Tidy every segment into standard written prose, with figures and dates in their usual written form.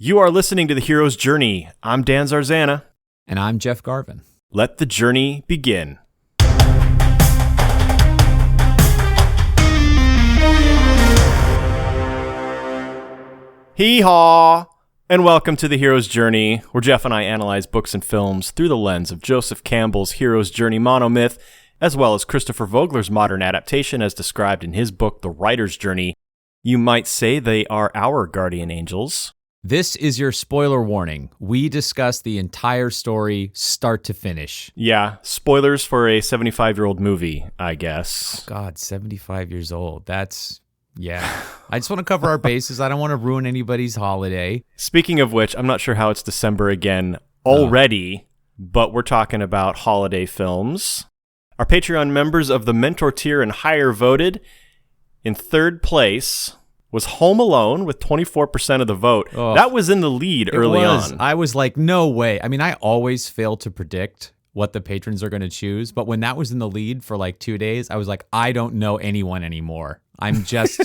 You are listening to The Hero's Journey. I'm Dan Zarzana. And I'm Jeff Garvin. Let the journey begin. Hee-haw! And welcome to The Hero's Journey, where Jeff and I analyze books and films through the lens of Joseph Campbell's Hero's Journey monomyth, as well as Christopher Vogler's modern adaptation as described in his book, The Writer's Journey. You might say they are our guardian angels. This is your spoiler warning. We discuss the entire story, start to finish. Yeah, spoilers for a 75-year-old movie, I guess. God, 75 years old. Yeah. I just want to cover our bases. I don't want to ruin anybody's holiday. Speaking of which, I'm not sure how it's December again already, but we're talking about holiday films. Our Patreon members of the Mentor tier and higher voted. In third place was Home Alone with 24% of the vote. Oh, that was in the lead early on. I was like, no way. I mean, I always fail to predict what the patrons are going to choose, but when that was in the lead for like 2 days, I was like, I don't know anyone anymore. I'm just,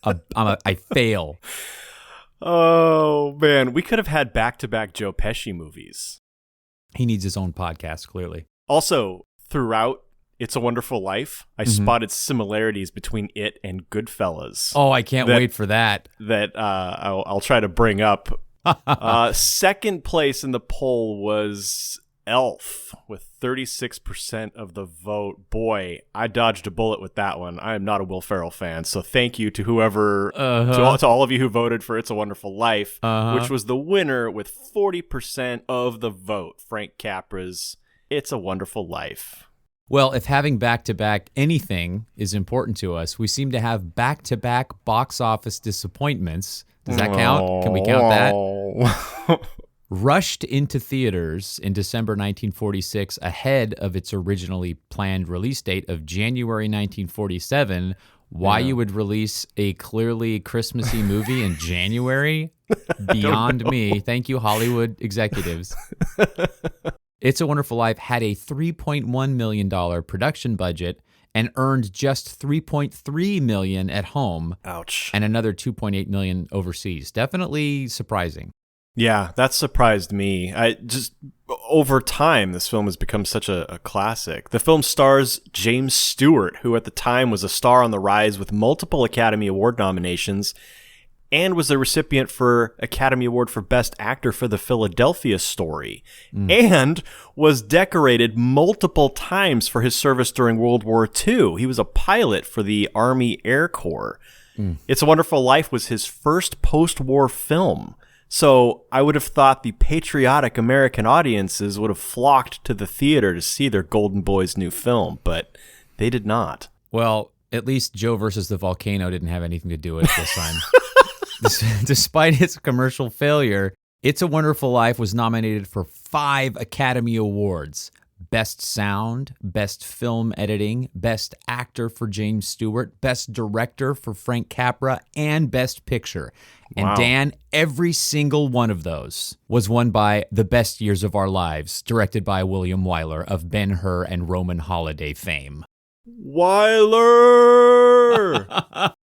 I fail. Oh, man. We could have had back-to-back Joe Pesci movies. He needs his own podcast, clearly. Also, throughout It's a Wonderful Life, I spotted similarities between it and Goodfellas. Oh, I can't wait for that. That I'll try to bring up. Second place in the poll was Elf with 36% of the vote. Boy, I dodged a bullet with that one. I am not a Will Ferrell fan, so thank you to whoever, to all of you who voted for It's a Wonderful Life, which was the winner with 40% of the vote. Frank Capra's It's a Wonderful Life. Well, if having back-to-back anything is important to us, we seem to have back-to-back box office disappointments. Does that count? Can we count that? Rushed into theaters in December 1946 ahead of its originally planned release date of January 1947. Why you would release a clearly Christmassy movie in January? Beyond me. Thank you, Hollywood executives. It's a Wonderful Life had a $3.1 million production budget and earned just $3.3 million at home. Ouch. And another $2.8 million overseas. Definitely surprising. Yeah, that surprised me. Over time, this film has become such a classic. The film stars James Stewart, who at the time was a star on the rise with multiple Academy Award nominations, and was the recipient for Academy Award for Best Actor for The Philadelphia Story, and was decorated multiple times for his service during World War II. He was a pilot for the Army Air Corps. It's a Wonderful Life was his first post-war film, so I would have thought the patriotic American audiences would have flocked to the theater to see their Golden Boy's new film, but they did not. Well, at least Joe versus the Volcano didn't have anything to do with it this time. Despite its commercial failure, It's a Wonderful Life was nominated for 5 Academy Awards. Best Sound, Best Film Editing, Best Actor for James Stewart, Best Director for Frank Capra, and Best Picture. And Wow. Dan, every single one of those was won by The Best Years of Our Lives, directed by William Wyler of Ben-Hur and Roman Holiday fame. Wyler!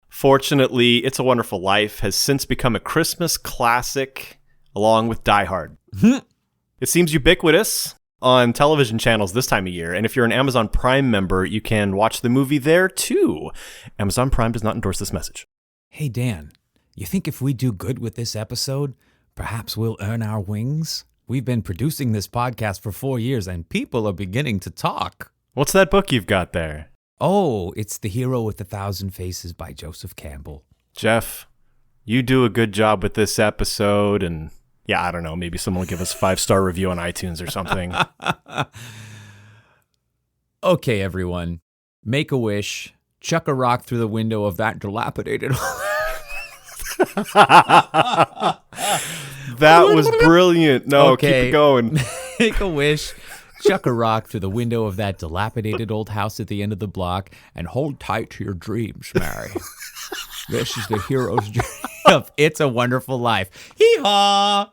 Fortunately, It's a Wonderful Life has since become a Christmas classic along with Die Hard. It seems ubiquitous on television channels this time of year, and if you're an Amazon Prime member, you can watch the movie there too. Amazon Prime does not endorse this message. Hey, Dan, you think if we do good with this episode, perhaps we'll earn our wings? We've been producing this podcast for 4 years, and people are beginning to talk. What's that book you've got there? Oh, it's The Hero with a Thousand Faces by Joseph Campbell. Jeff, you do a good job with this episode, and yeah, I don't know, maybe someone will give us a 5-star review on iTunes or something. Okay, everyone. Make a wish. Chuck a rock through the window of that dilapidated... That was brilliant. No, Okay. keep it going. Make a wish. Chuck a rock through the window of that dilapidated old house at the end of the block and hold tight to your dreams, Mary. This is the hero's journey of It's a Wonderful Life. Hee-haw!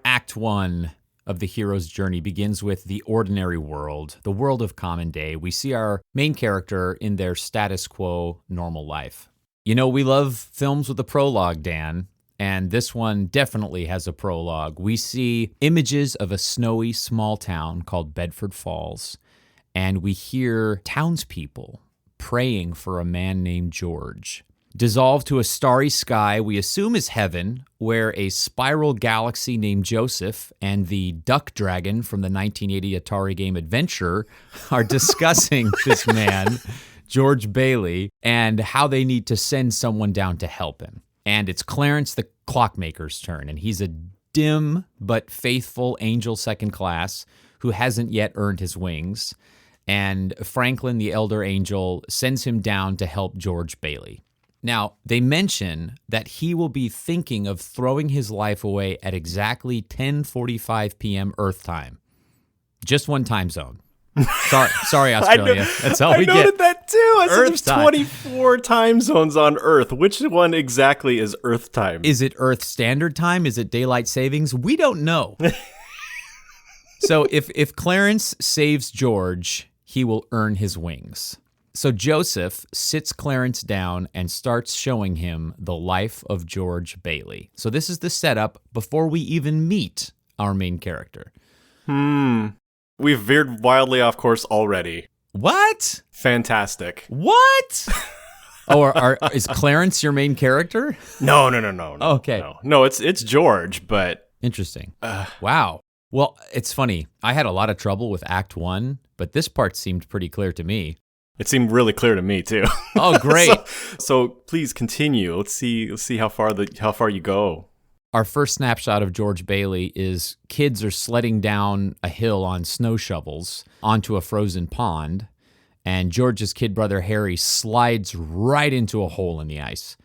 Act 1 of the hero's journey begins with the ordinary world, the world of common day. We see our main character in their status quo normal life. You know, we love films with a prologue, Dan, and this one definitely has a prologue. We see images of a snowy small town called Bedford Falls, and we hear townspeople praying for a man named George. Dissolved to a starry sky we assume is heaven, where a spiral galaxy named Joseph and the duck dragon from the 1980 Atari game Adventure are discussing this man, George Bailey, and how they need to send someone down to help him. And it's Clarence the clockmaker's turn, and he's a dim but faithful angel second class who hasn't yet earned his wings. And Franklin, the elder angel, sends him down to help George Bailey. Now, they mention that he will be thinking of throwing his life away at exactly 10:45 p.m. Earth time. Just one time zone. Sorry, Australia. That's all we get. I noted that too. I said there's time. 24 time zones on Earth. Which one exactly is Earth time? Is it Earth Standard Time? Is it Daylight Savings? We don't know. So if Clarence saves George, he will earn his wings. So Joseph sits Clarence down and starts showing him the life of George Bailey. So this is the setup before we even meet our main character. We've veered wildly off course already. What? Fantastic. What? Is Clarence your main character? No. Okay. No, it's George, but... Interesting. Wow. Well, it's funny. I had a lot of trouble with Act 1, but this part seemed pretty clear to me. It seemed really clear to me too. Oh, great! so please continue. Let's see how far you go. Our first snapshot of George Bailey is kids are sledding down a hill on snow shovels onto a frozen pond, and George's kid brother Harry slides right into a hole in the ice.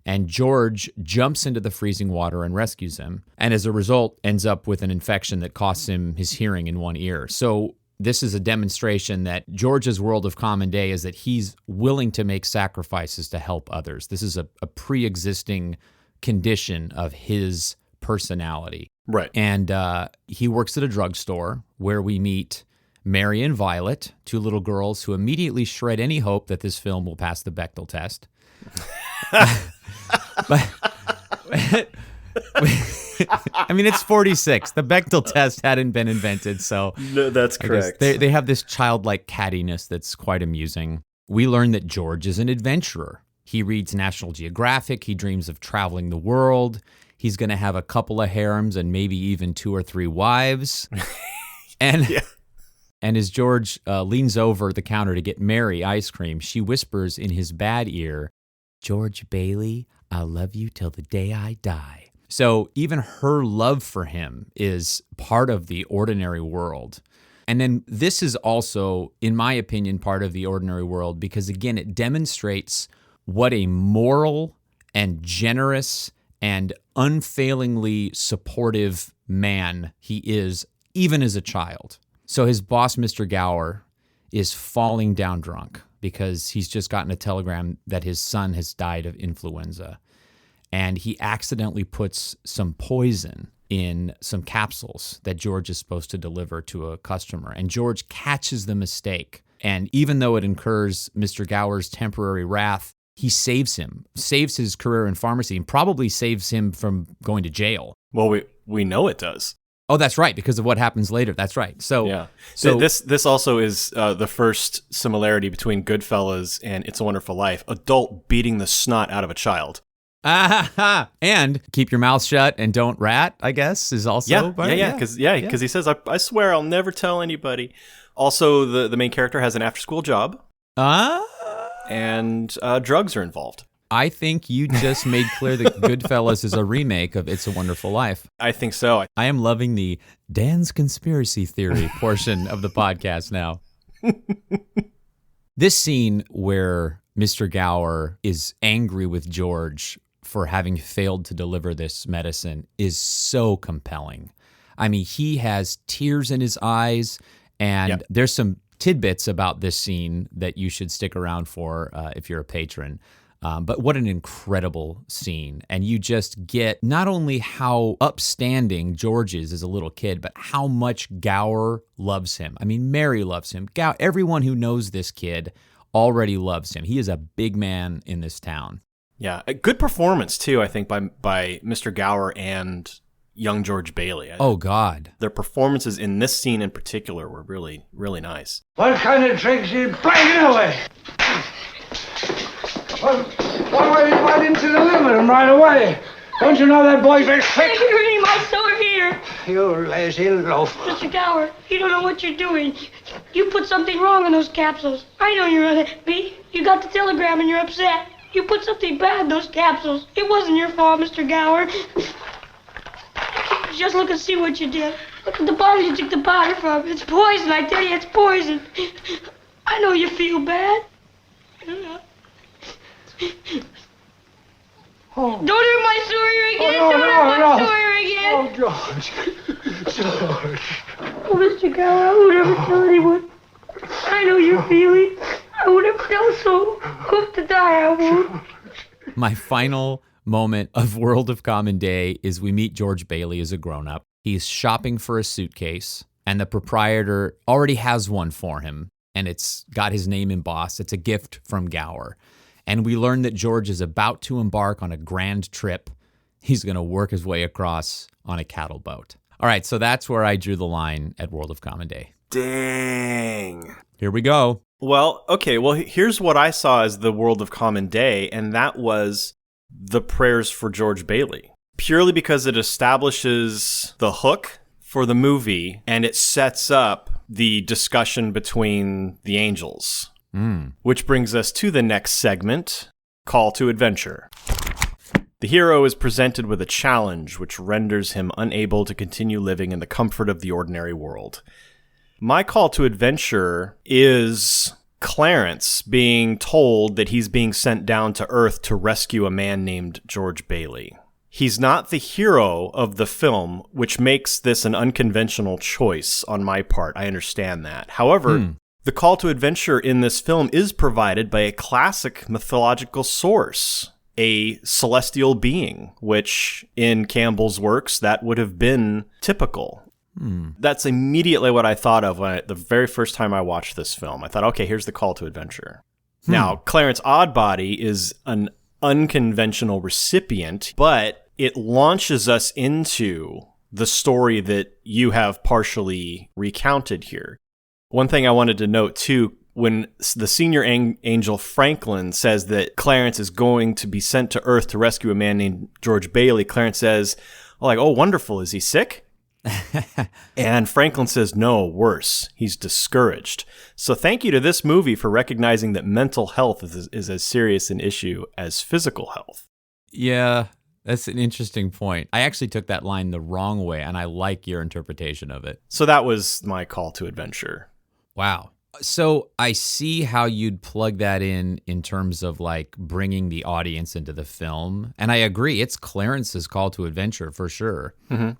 And George jumps into the freezing water and rescues him, and as a result ends up with an infection that costs him his hearing in one ear. So this is a demonstration that George's world of common day is that he's willing to make sacrifices to help others. This is a pre-existing condition of his personality. Right. And he works at a drugstore where we meet Mary and Violet, two little girls who immediately shred any hope that this film will pass the Bechdel test. But I mean, it's 46. The Bechdel test hadn't been invented, so... No, that's correct. They have this childlike cattiness that's quite amusing. We learn that George is an adventurer. He reads National Geographic. He dreams of traveling the world. He's going to have a couple of harems and maybe even 2 or 3 wives. And as George leans over the counter to get Mary ice cream, she whispers in his bad ear, "George Bailey, I'll love you till the day I die." So even her love for him is part of the ordinary world. And then this is also, in my opinion, part of the ordinary world because, again, it demonstrates what a moral and generous and unfailingly supportive man he is, even as a child. So his boss, Mr. Gower, is falling down drunk because he's just gotten a telegram that his son has died of influenza. And he accidentally puts some poison in some capsules that George is supposed to deliver to a customer. And George catches the mistake. And even though it incurs Mr. Gower's temporary wrath, he saves him, saves his career in pharmacy, and probably saves him from going to jail. Well, we know it does. Oh, that's right, because of what happens later. That's right. So, yeah. So this also is the first similarity between Goodfellas and It's a Wonderful Life. Adult beating the snot out of a child. And keep your mouth shut and don't rat, I guess, is also because he says, I swear I'll never tell anybody. Also, the main character has an after-school job. And drugs are involved. I think you just made clear that Goodfellas is a remake of It's a Wonderful Life. I think so. I am loving the Dan's conspiracy theory portion of the podcast now. This scene where Mr. Gower is angry with George for having failed to deliver this medicine is so compelling. I mean, he has tears in his eyes, and there's some tidbits about this scene that you should stick around for if you're a patron. But what an incredible scene. And you just get not only how upstanding George is as a little kid, but how much Gower loves him. I mean, Mary loves him. Everyone who knows this kid already loves him. He is a big man in this town. Yeah, a good performance too, I think, by Mr. Gower and young George Bailey. Oh, God. Their performances in this scene in particular were really, really nice. What kind of tricks are you playing anyway? Why didn't you limit him right away? Don't you know that boy's very sick? You're hurting my sore here. You lazy loaf. Mr. Gower, you don't know what you're doing. You put something wrong in those capsules. I know you're unhappy. You got the telegram and you're upset. You put something bad in those capsules. It wasn't your fault, Mr. Gower. Just look and see what you did. Look at the bottle you took the powder from. It's poison, I tell you, it's poison. I know you feel bad. Oh. Don't hurt my sore again. Don't hurt my sore again. Oh, George. Oh, Mr. Gower, I would never tell anyone. I know your feeling. I would never tell so. Hope to die, I won't. My final moment of World of Common Day is we meet George Bailey as a grown-up. He's shopping for a suitcase, and the proprietor already has one for him, and it's got his name embossed. It's a gift from Gower. And we learn that George is about to embark on a grand trip. He's going to work his way across on a cattle boat. All right, so that's where I drew the line at World of Common Day. Dang. Here we go. Well, okay, well, here's what I saw as the World of Common Day, and that was the prayers for George Bailey. Purely because it establishes the hook for the movie, and it sets up the discussion between the angels. Which brings us to the next segment, Call to Adventure. The hero is presented with a challenge which renders him unable to continue living in the comfort of the ordinary world. My call to adventure is Clarence being told that he's being sent down to Earth to rescue a man named George Bailey. He's not the hero of the film, which makes this an unconventional choice on my part. I understand that. However, the call to adventure in this film is provided by a classic mythological source, a celestial being, which in Campbell's works, that would have been typical. That's immediately what I thought of the very first time I watched this film. I thought, okay, here's the call to adventure. Now, Clarence Oddbody is an unconventional recipient, but it launches us into the story that you have partially recounted here. One thing I wanted to note, too, when the senior angel Franklin says that Clarence is going to be sent to Earth to rescue a man named George Bailey, Clarence says, oh, wonderful, is he sick? And Franklin says, no, worse, he's discouraged. So thank you to this movie for recognizing that mental health is as serious an issue as physical health. Yeah, that's an interesting point. I actually took that line the wrong way, and I like your interpretation of it. So that was my call to adventure. Wow. So I see how you'd plug that in terms of like bringing the audience into the film. And I agree, it's Clarence's call to adventure for sure.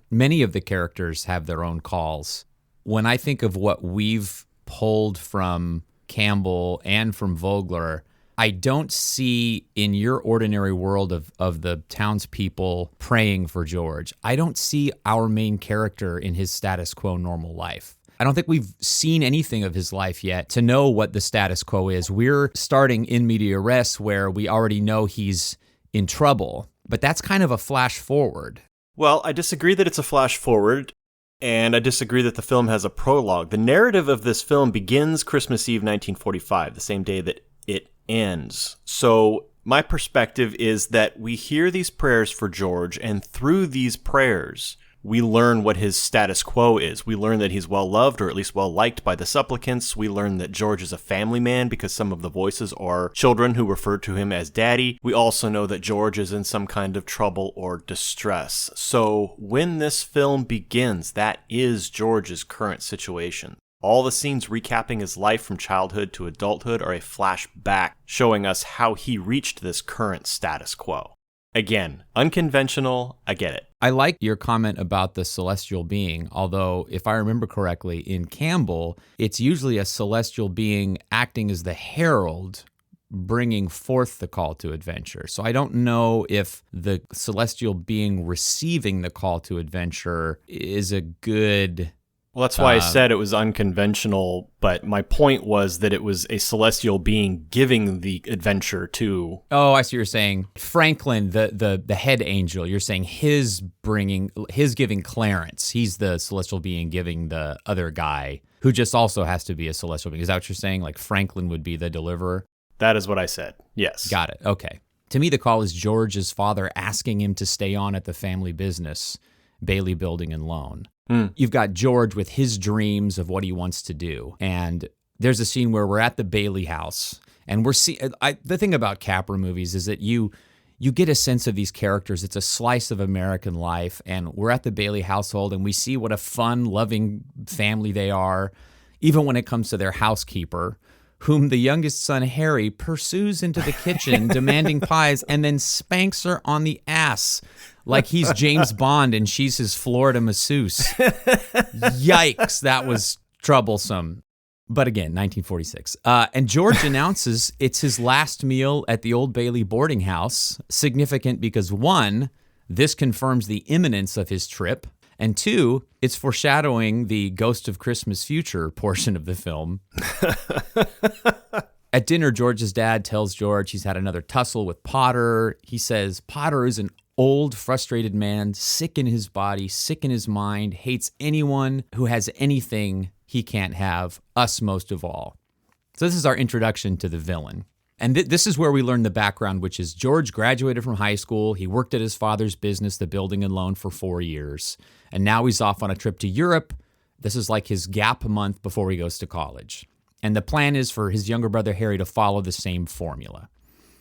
Many of the characters have their own calls. When I think of what we've pulled from Campbell and from Vogler, I don't see in your ordinary world of the townspeople praying for George, I don't see our main character in his status quo normal life. I don't think we've seen anything of his life yet to know what the status quo is. We're starting in media res where we already know he's in trouble, but that's kind of a flash forward. Well, I disagree that it's a flash forward, and I disagree that the film has a prologue. The narrative of this film begins Christmas Eve 1945, the same day that it ends. So my perspective is that we hear these prayers for George, and through these prayers, we learn what his status quo is. We learn that he's well-loved, or at least well-liked by the supplicants. We learn that George is a family man because some of the voices are children who refer to him as daddy. We also know that George is in some kind of trouble or distress. So when this film begins, that is George's current situation. All the scenes recapping his life from childhood to adulthood are a flashback showing us how he reached this current status quo. Again, unconventional, I get it. I like your comment about the celestial being, although if I remember correctly, in Campbell, it's usually a celestial being acting as the herald, bringing forth the call to adventure. So I don't know if the celestial being receiving the call to adventure is a good Well, that's why I said it was unconventional, but my point was that it was a celestial being giving the adventure to... Oh, I see what you're saying. Franklin, the head angel, you're saying his giving Clarence. He's the celestial being giving the other guy, who just also has to be a celestial being. Is that what you're saying? Like Franklin would be the deliverer? That is what I said, yes. Got it, okay. To me, the call is George's father asking him to stay on at the family business, Bailey Building and Loan. You've got George with his dreams of what he wants to do. And there's a scene where we're at the Bailey house. And the thing about Capra movies is that you get a sense of these characters. It's a slice of American life. And we're at the Bailey household and we see what a fun, loving family they are, even when it comes to their housekeeper, whom the youngest son, Harry, pursues into the kitchen, demanding pies, and then spanks her on the ass like he's James Bond and she's his Florida masseuse. Yikes, that was troublesome. But again, 1946. And George announces it's his last meal at the Old Bailey boarding house, significant because, one, this confirms the imminence of his trip, and two, it's foreshadowing the Ghost of Christmas Future portion of the film. At dinner, George's dad tells George he's had another tussle with Potter. He says Potter is an old, frustrated man, sick in his body, sick in his mind, hates anyone who has anything he can't have, us most of all. So this is our introduction to the villain. And this is where we learn the background, which is George graduated from high school. He worked at his father's business, the Building and Loan, for 4 years. And now he's off on a trip to Europe. This is like his gap month before he goes to college. And the plan is for his younger brother, Harry, to follow the same formula.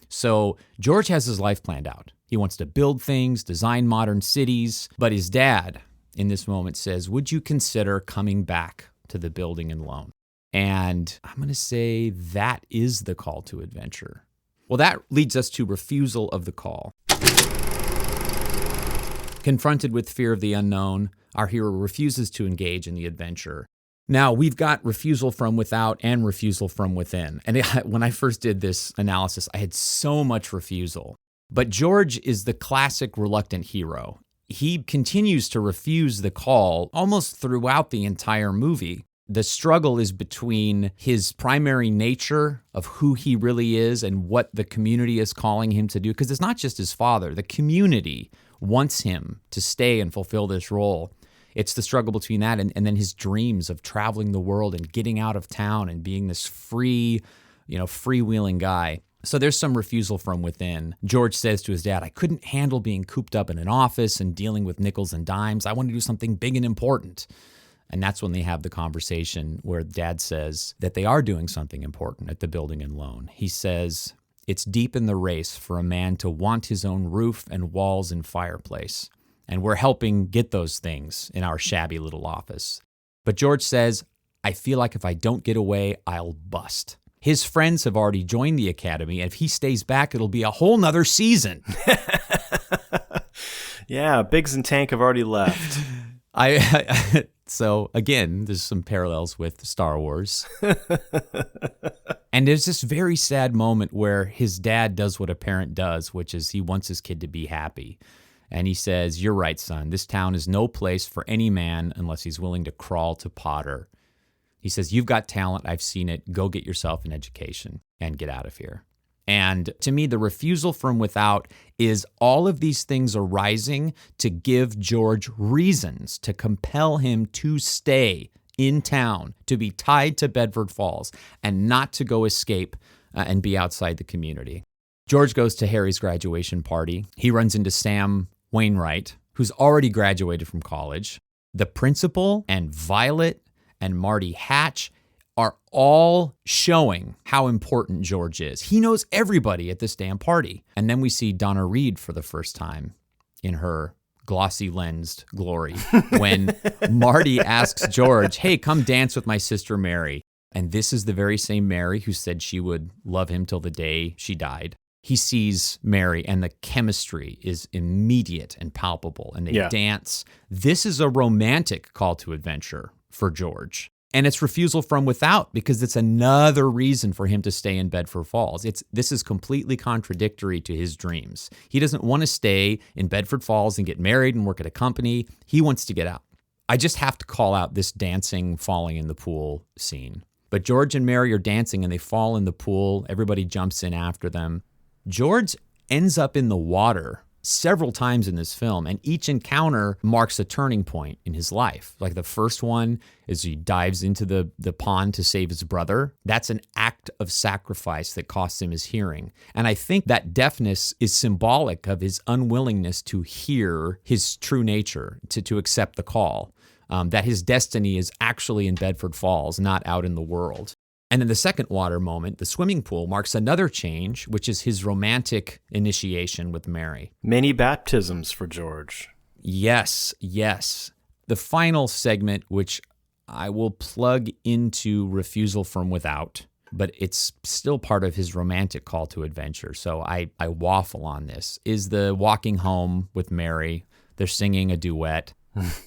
So George has his life planned out. He wants to build things, design modern cities. But his dad, in this moment, says, would you consider coming back to the Building and Loan? And I'm going to say that is the call to adventure. Well, that leads us to refusal of the call. Confronted with fear of the unknown, our hero refuses to engage in the adventure. Now, we've got refusal from without and refusal from within. And when I first did this analysis, I had so much refusal. But George is the classic reluctant hero. He continues to refuse the call almost throughout the entire movie. The struggle is between his primary nature of who he really is and what the community is calling him to do. Because it's not just his father. The community wants him to stay and fulfill this role. It's the struggle between that and then his dreams of traveling the world and getting out of town and being this free, freewheeling guy. So there's some refusal from within. George says to his dad, I couldn't handle being cooped up in an office and dealing with nickels and dimes. I want to do something big and important. And that's when they have the conversation where Dad says that they are doing something important at the Building and Loan. He says, it's deep in the race for a man to want his own roof and walls and fireplace. And we're helping get those things in our shabby little office. But George says, I feel like if I don't get away, I'll bust. His friends have already joined the academy, and if he stays back, it'll be a whole nother season. Yeah, Biggs and Tank have already left. So again, there's some parallels with Star Wars. And there's this very sad moment where his dad does what a parent does, which is he wants his kid to be happy. And he says, you're right, son. This town is no place for any man unless he's willing to crawl to Potter. He says, you've got talent. I've seen it. Go get yourself an education and get out of here. And to me, the refusal from without is all of these things arising to give George reasons to compel him to stay in town, to be tied to Bedford Falls, and not to go escape and be outside the community. George goes to Harry's graduation party. He runs into Sam Wainwright, who's already graduated from college. The principal and Violet and Marty Hatch are all showing how important George is. He knows everybody at this damn party. And then we see Donna Reed for the first time in her glossy lensed glory when Marty asks George, hey, come dance with my sister Mary. And this is the very same Mary who said she would love him till the day she died. He sees Mary and the chemistry is immediate and palpable and they dance. This is a romantic call to adventure for George. And it's refusal from without because it's another reason for him to stay in Bedford Falls. This is completely contradictory to his dreams. He doesn't want to stay in Bedford Falls and get married and work at a company. He wants to get out. I just have to call out this dancing, falling in the pool scene. But George and Mary are dancing and they fall in the pool. Everybody jumps in after them. George ends up in the water several times in this film, and each encounter marks a turning point in his life. Like the first one is he dives into the pond to save his brother. That's an act of sacrifice that costs him his hearing. And I think that deafness is symbolic of his unwillingness to hear his true nature, to accept the call, that his destiny is actually in Bedford Falls, not out in the world. And then the second water moment, the swimming pool, marks another change, which is his romantic initiation with Mary. Many baptisms for George. Yes, yes. The final segment, which I will plug into Refusal from Without, but it's still part of his romantic call to adventure, so I waffle on this, is the walking home with Mary. They're singing a duet.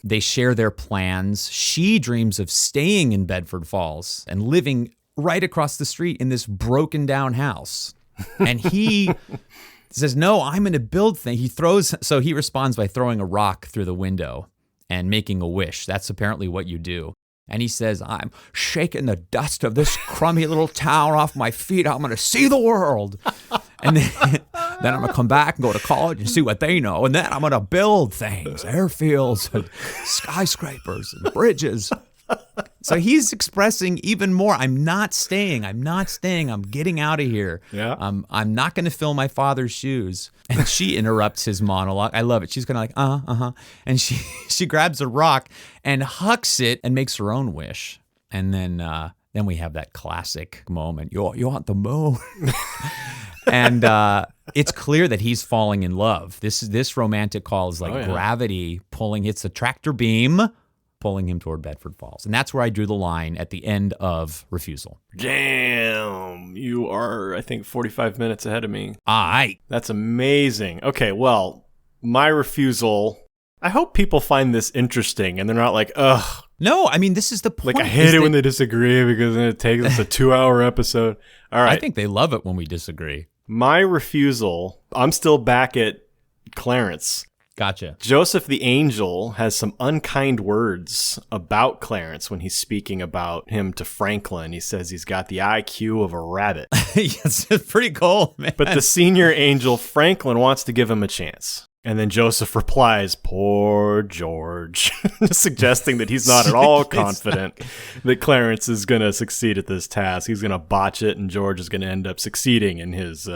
They share their plans. She dreams of staying in Bedford Falls and living right across the street in this broken down house. And he says, no, I'm going to build things. So he responds by throwing a rock through the window and making a wish. That's apparently what you do. And he says, I'm shaking the dust of this crummy little town off my feet. I'm going to see the world. And then I'm going to come back and go to college and see what they know. And then I'm going to build things, airfields and skyscrapers and bridges. So he's expressing even more. I'm not staying. I'm getting out of here. Yeah. I'm not going to fill my father's shoes. And she interrupts his monologue. I love it. She's kind of like, And she grabs a rock and hucks it and makes her own wish. And then we have that classic moment. You want the moon? And it's clear that he's falling in love. This romantic call is like gravity hits a tractor beam, pulling him toward Bedford Falls. And that's where I drew the line at the end of Refusal. Damn, you are, I think, 45 minutes ahead of me. Aight. That's amazing. Okay, well, my refusal, I hope people find this interesting and they're not like, ugh. No, I mean, this is the point. Like, I hate it when they disagree because then it takes us a 2-hour episode. All right. I think they love it when we disagree. My refusal, I'm still back at Clarence. Gotcha. Joseph the Angel has some unkind words about Clarence when he's speaking about him to Franklin. He says he's got the IQ of a rabbit. Yes, it's pretty cool, man. But the senior angel, Franklin, wants to give him a chance. And then Joseph replies, poor George, suggesting that he's not at all confident that Clarence is going to succeed at this task. He's going to botch it, and George is going to end up succeeding in his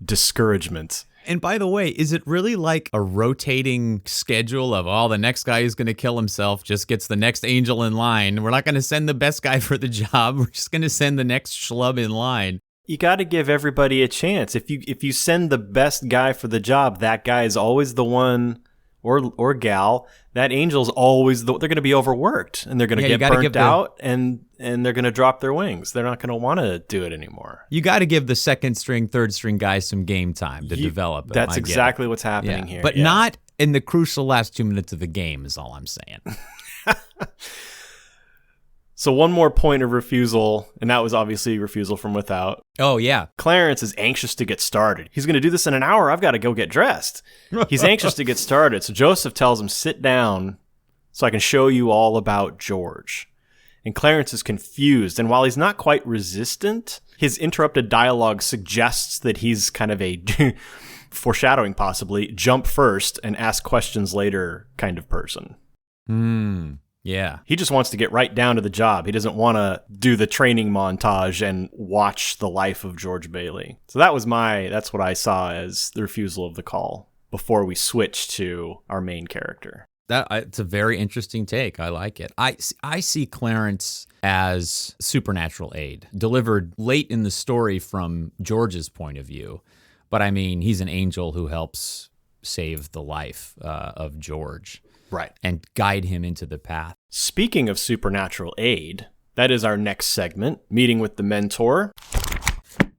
discouragement. And by the way, is it really like a rotating schedule of, the next guy who's going to kill himself just gets the next angel in line? We're not going to send the best guy for the job. We're just going to send the next schlub in line. You got to give everybody a chance. If you send the best guy for the job, that guy is always the one, or gal. That angel's always they're going to be overworked, and they're going to get burnt out, and they're going to drop their wings. They're not going to want to do it anymore. You got to give the second string, third string guys some game time to develop. That's exactly what's happening here. But not in the crucial last 2 minutes of the game is all I'm saying. So one more point of refusal, and that was obviously Refusal from Without. Oh, yeah. Clarence is anxious to get started. He's going to do this in an hour. I've got to go get dressed. He's anxious to get started. So Joseph tells him, sit down so I can show you all about George. And Clarence is confused. And while he's not quite resistant, his interrupted dialogue suggests that he's kind of a, foreshadowing possibly, jump first and ask questions later kind of person. Yeah. He just wants to get right down to the job. He doesn't want to do the training montage and watch the life of George Bailey. So that's what I saw as the refusal of the call before we switch to our main character. It's a very interesting take. I like it. I see Clarence as supernatural aid, delivered late in the story from George's point of view. But I mean, he's an angel who helps save the life of George. Right. And guide him into the path. Speaking of supernatural aid, that is our next segment, Meeting with the Mentor,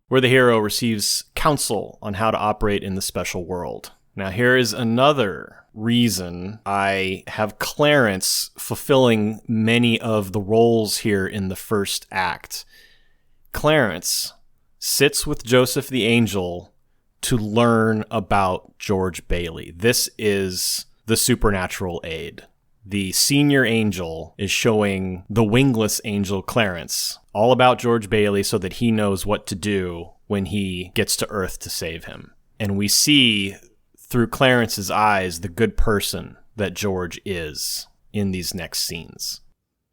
where the hero receives counsel on how to operate in the special world. Now, here is another reason I have Clarence fulfilling many of the roles here in the first act. Clarence sits with Joseph the Angel to learn about George Bailey. This is the supernatural aid. the senior angel is showing the wingless angel Clarence all about George Bailey so that he knows what to do when he gets to Earth to save him. And we see through Clarence's eyes the good person that George is in these next scenes.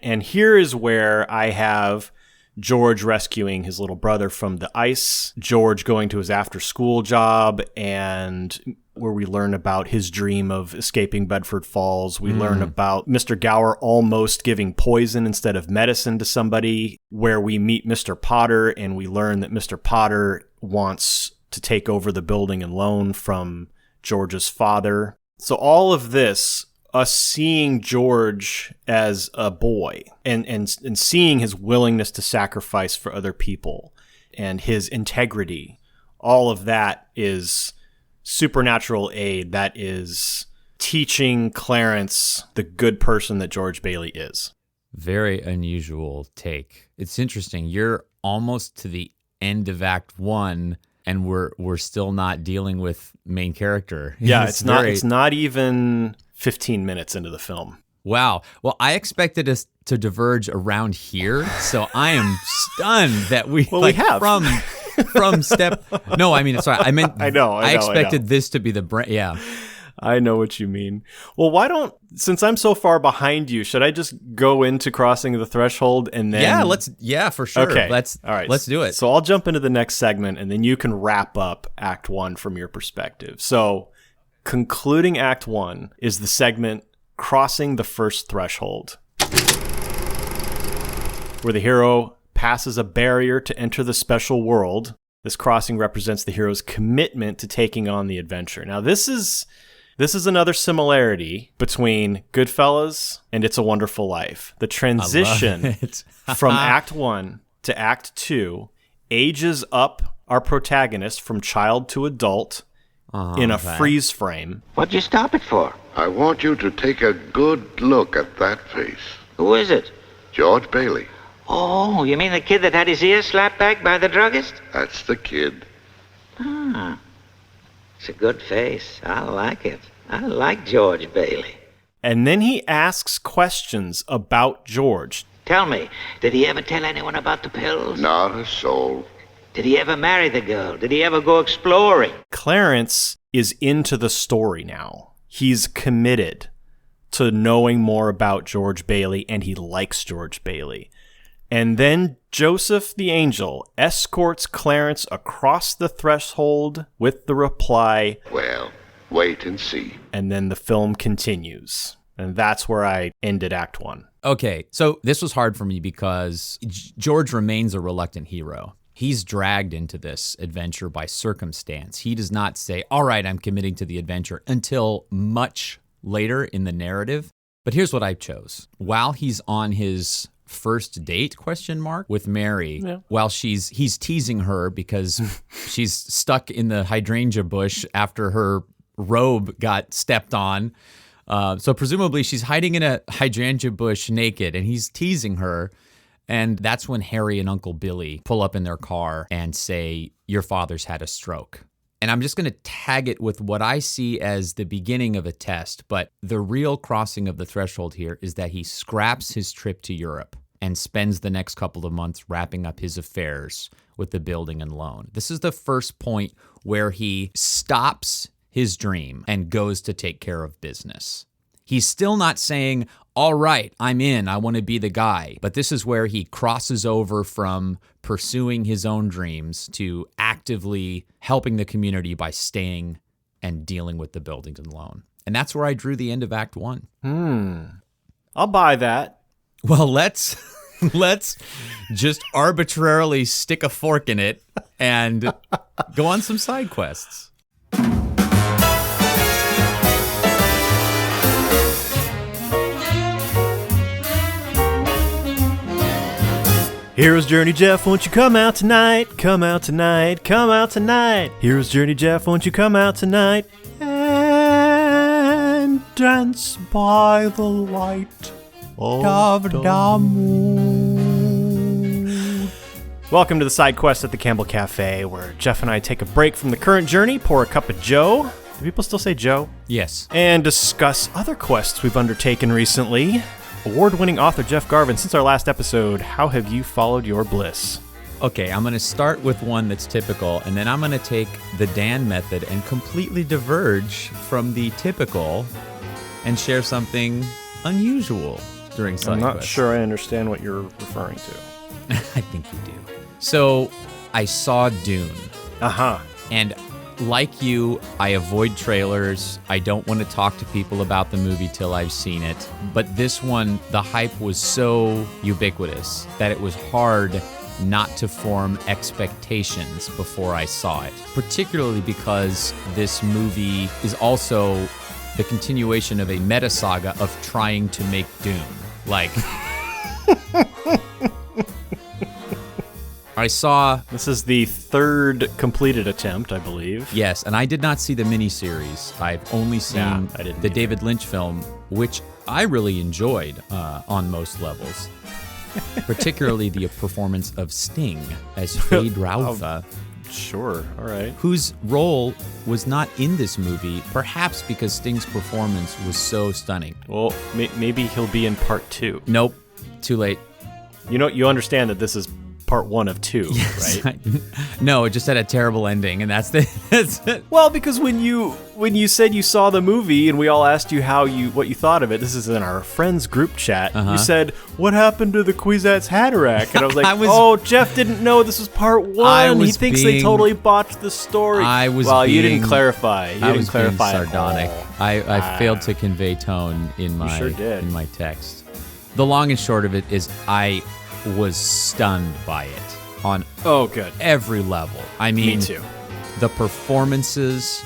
And here is where I have George rescuing his little brother from the ice, George going to his after-school job, and where we learn about his dream of escaping Bedford Falls. We learn about Mr. Gower almost giving poison instead of medicine to somebody, where we meet Mr. Potter, and we learn that Mr. Potter wants to take over the building and loan from George's father. So all of this, us seeing George as a boy and seeing his willingness to sacrifice for other people and his integrity, all of that is supernatural aid that is teaching Clarence the good person that George Bailey is. Very unusual take. It's interesting. You're almost to the end of Act 1 and we're still not dealing with main character. Yeah, it's not even 15 minutes into the film. Wow. Well, I expected us to diverge around here, so I am stunned that we we have from step. No, I mean, sorry, I meant. I know. I expected this to be the yeah. I know what you mean. Well, why don't, since I'm so far behind you, should I just go into Crossing the Threshold and then... Yeah, for sure. Okay. All right. Let's do it. So I'll jump into the next segment and then you can wrap up Act 1 from your perspective. So concluding Act 1 is the segment Crossing the First Threshold, where the hero passes a barrier to enter the special world. This crossing represents the hero's commitment to taking on the adventure. Now, this is another similarity between Goodfellas and It's a Wonderful Life. The transition from Act 1 to Act 2 ages up our protagonist from child to adult in a freeze frame. What'd you stop it for? I want you to take a good look at that face. Who is it? George Bailey. Oh, you mean the kid that had his ears slapped back by the druggist? That's the kid. Ah, it's a good face. I like it. I like George Bailey. And then he asks questions about George. Tell me, did he ever tell anyone about the pills? Not a soul. Did he ever marry the girl? Did he ever go exploring? Clarence is into the story now. He's committed to knowing more about George Bailey, and he likes George Bailey. And then Joseph the Angel escorts Clarence across the threshold with the reply, Well, wait and see. And then the film continues. And that's where I ended Act 1. Okay, so this was hard for me because George remains a reluctant hero. He's dragged into this adventure by circumstance. He does not say, all right, I'm committing to the adventure until much later in the narrative. But here's what I chose. While he's on his first date, with Mary, while he's teasing her because she's stuck in the hydrangea bush after her robe got stepped on. So presumably she's hiding in a hydrangea bush naked, and he's teasing her. And that's when Harry and Uncle Billy pull up in their car and say, your father's had a stroke. And I'm just going to tag it with what I see as the beginning of a test. But the real crossing of the threshold here is that he scraps his trip to Europe and spends the next couple of months wrapping up his affairs with the building and loan. This is the first point where he stops his dream and goes to take care of business. He's still not saying, all right, I'm in, I want to be the guy. But this is where he crosses over from pursuing his own dreams to actively helping the community by staying and dealing with the buildings and loan. And that's where I drew the end of Act 1. I'll buy that. Well, let's just arbitrarily stick a fork in it and go on some side quests. Hero's Journey Jeff, won't you come out tonight? Come out tonight, come out tonight. Hero's Journey Jeff, won't you come out tonight? And dance by the light of the moon. Welcome to the side quest at the Campbell Cafe, where Jeff and I take a break from the current journey, pour a cup of joe, Do people still say Joe? Yes. And discuss other quests we've undertaken recently. Award-winning author Jeff Garvin, since our last episode, how have you followed your bliss? Okay, I'm going to start with one that's typical, and then I'm going to take the Dan method and completely diverge from the typical and share something unusual during side I'm not quests. sure I understand what you're referring to. I think you do. So, I saw Dune. Uh-huh. And like you, I avoid trailers. I don't want to talk to people about the movie till I've seen it. But this one, the hype was so ubiquitous that it was hard not to form expectations before I saw it. Particularly because this movie is also the continuation of a meta saga of trying to make Dune. Like... I saw... This is the third completed attempt, I believe. Yes, and I did not see the miniseries. I've only seen I didn't the either. David Lynch film, which I really enjoyed on most levels. Particularly the performance of Sting as Fade Raufa, Sure, all right. whose role was not in this movie, perhaps because Sting's performance was so stunning. Well, maybe he'll be in part 2. Nope, too late. You understand that this is part 1 of 2, right? No, it just had a terrible ending, and that's it. Well, because when you said you saw the movie and we all asked you what you thought of it, this is in our friends group chat. You said, "What happened to the Kwisatz Haderach?" And I was like, Jeff didn't know this was part 1. He thinks they totally botched the story. You didn't clarify. You didn't clarify being sardonic. I failed to convey tone in my sure did. in my text. The long and short of it is I was stunned by it on good. every level. I mean, Me too. The performances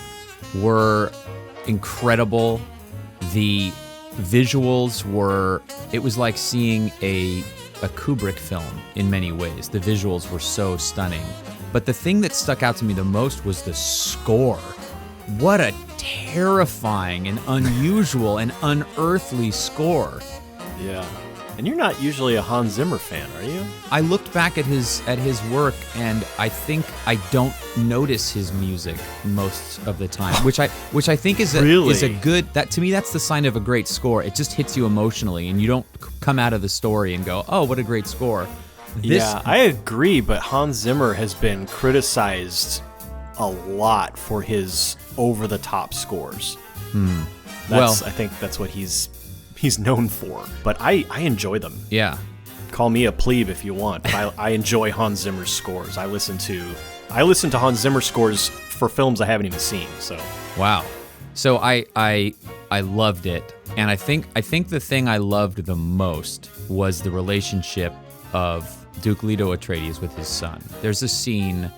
were incredible. The visuals were, it was like seeing a Kubrick film in many ways. The visuals were so stunning. But the thing that stuck out to me the most was the score. What a terrifying and unusual and unearthly score. Yeah. And you're not usually a Hans Zimmer fan, are you? I looked back at his work, and I think I don't notice his music most of the time, which I think is a good, that to me that's the sign of a great score. It just hits you emotionally, and you don't come out of the story and go, "Oh, what a great score." Yeah, I agree, but Hans Zimmer has been criticized a lot for his over-the-top scores. I think that's what he's known for, but I enjoy them. Yeah. Call me a plebe if you want, but I enjoy Hans Zimmer's scores. I listen to Hans Zimmer scores for films I haven't even seen. So wow. So I loved it, and I think the thing I loved the most was the relationship of Duke Leto Atreides with his son. There's a scene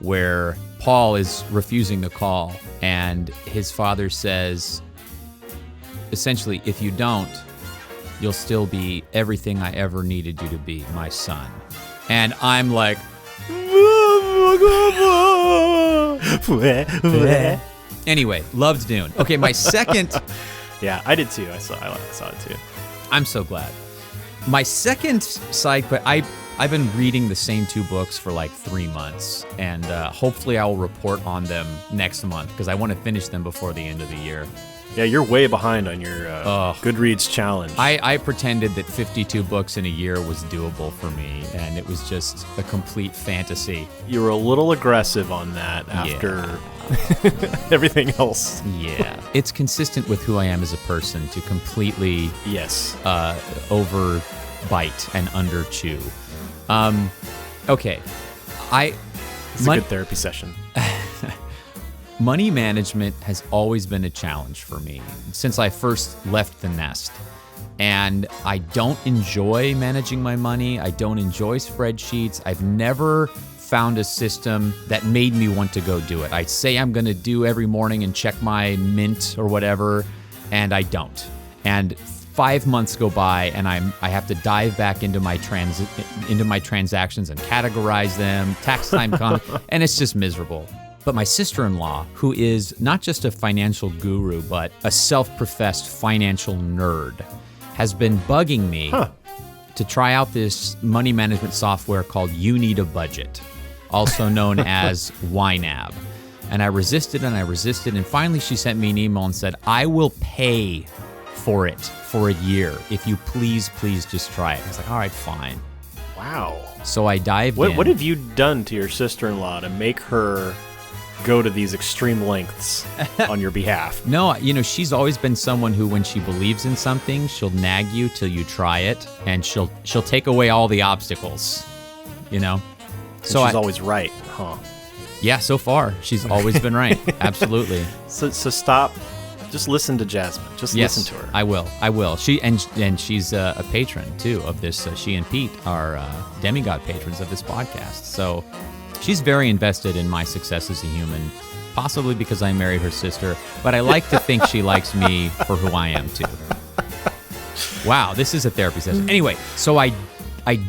where Paul is refusing the call, and his father says, essentially, if you don't, you'll still be everything I ever needed you to be, my son. And I'm like, anyway, loved Dune. Okay, my second. Yeah, I did too. I saw it too. I'm so glad. My second side quest, I've been reading the same 2 books for like 3 months, and hopefully I will report on them next month because I want to finish them before the end of the year. Yeah, you're way behind on your Goodreads challenge. I pretended that 52 books in a year was doable for me, and it was just a complete fantasy. You were a little aggressive on that after everything else. Yeah. It's consistent with who I am as a person to completely overbite and underchew. Okay. It's a good therapy session. Money management has always been a challenge for me since I first left the nest. And I don't enjoy managing my money. I don't enjoy spreadsheets. I've never found a system that made me want to go do it. I say I'm going to do every morning and check my Mint or whatever, and I don't. And 5 months go by, and I have to dive back into my transactions and categorize them. Tax time comes, and it's just miserable. But my sister-in-law, who is not just a financial guru, but a self-professed financial nerd, has been bugging me to try out this money management software called You Need a Budget, also known as YNAB. And I resisted and I resisted. And finally, she sent me an email and said, I will pay for it for a year. If you please just try it. I was like, all right, fine. Wow. So I dived in. What have you done to your sister-in-law to make her go to these extreme lengths on your behalf? No, she's always been someone who, when she believes in something, she'll nag you till you try it, and she'll take away all the obstacles, So she's always right, huh? Yeah, so far she's always been right. Absolutely. So stop. Just listen to Jasmine. Just listen to her. I will. She and she's a patron too of this. She and Pete are demigod patrons of this podcast. So she's very invested in my success as a human, possibly because I married her sister. But I like to think she likes me for who I am too. Wow, this is a therapy session. Anyway, so I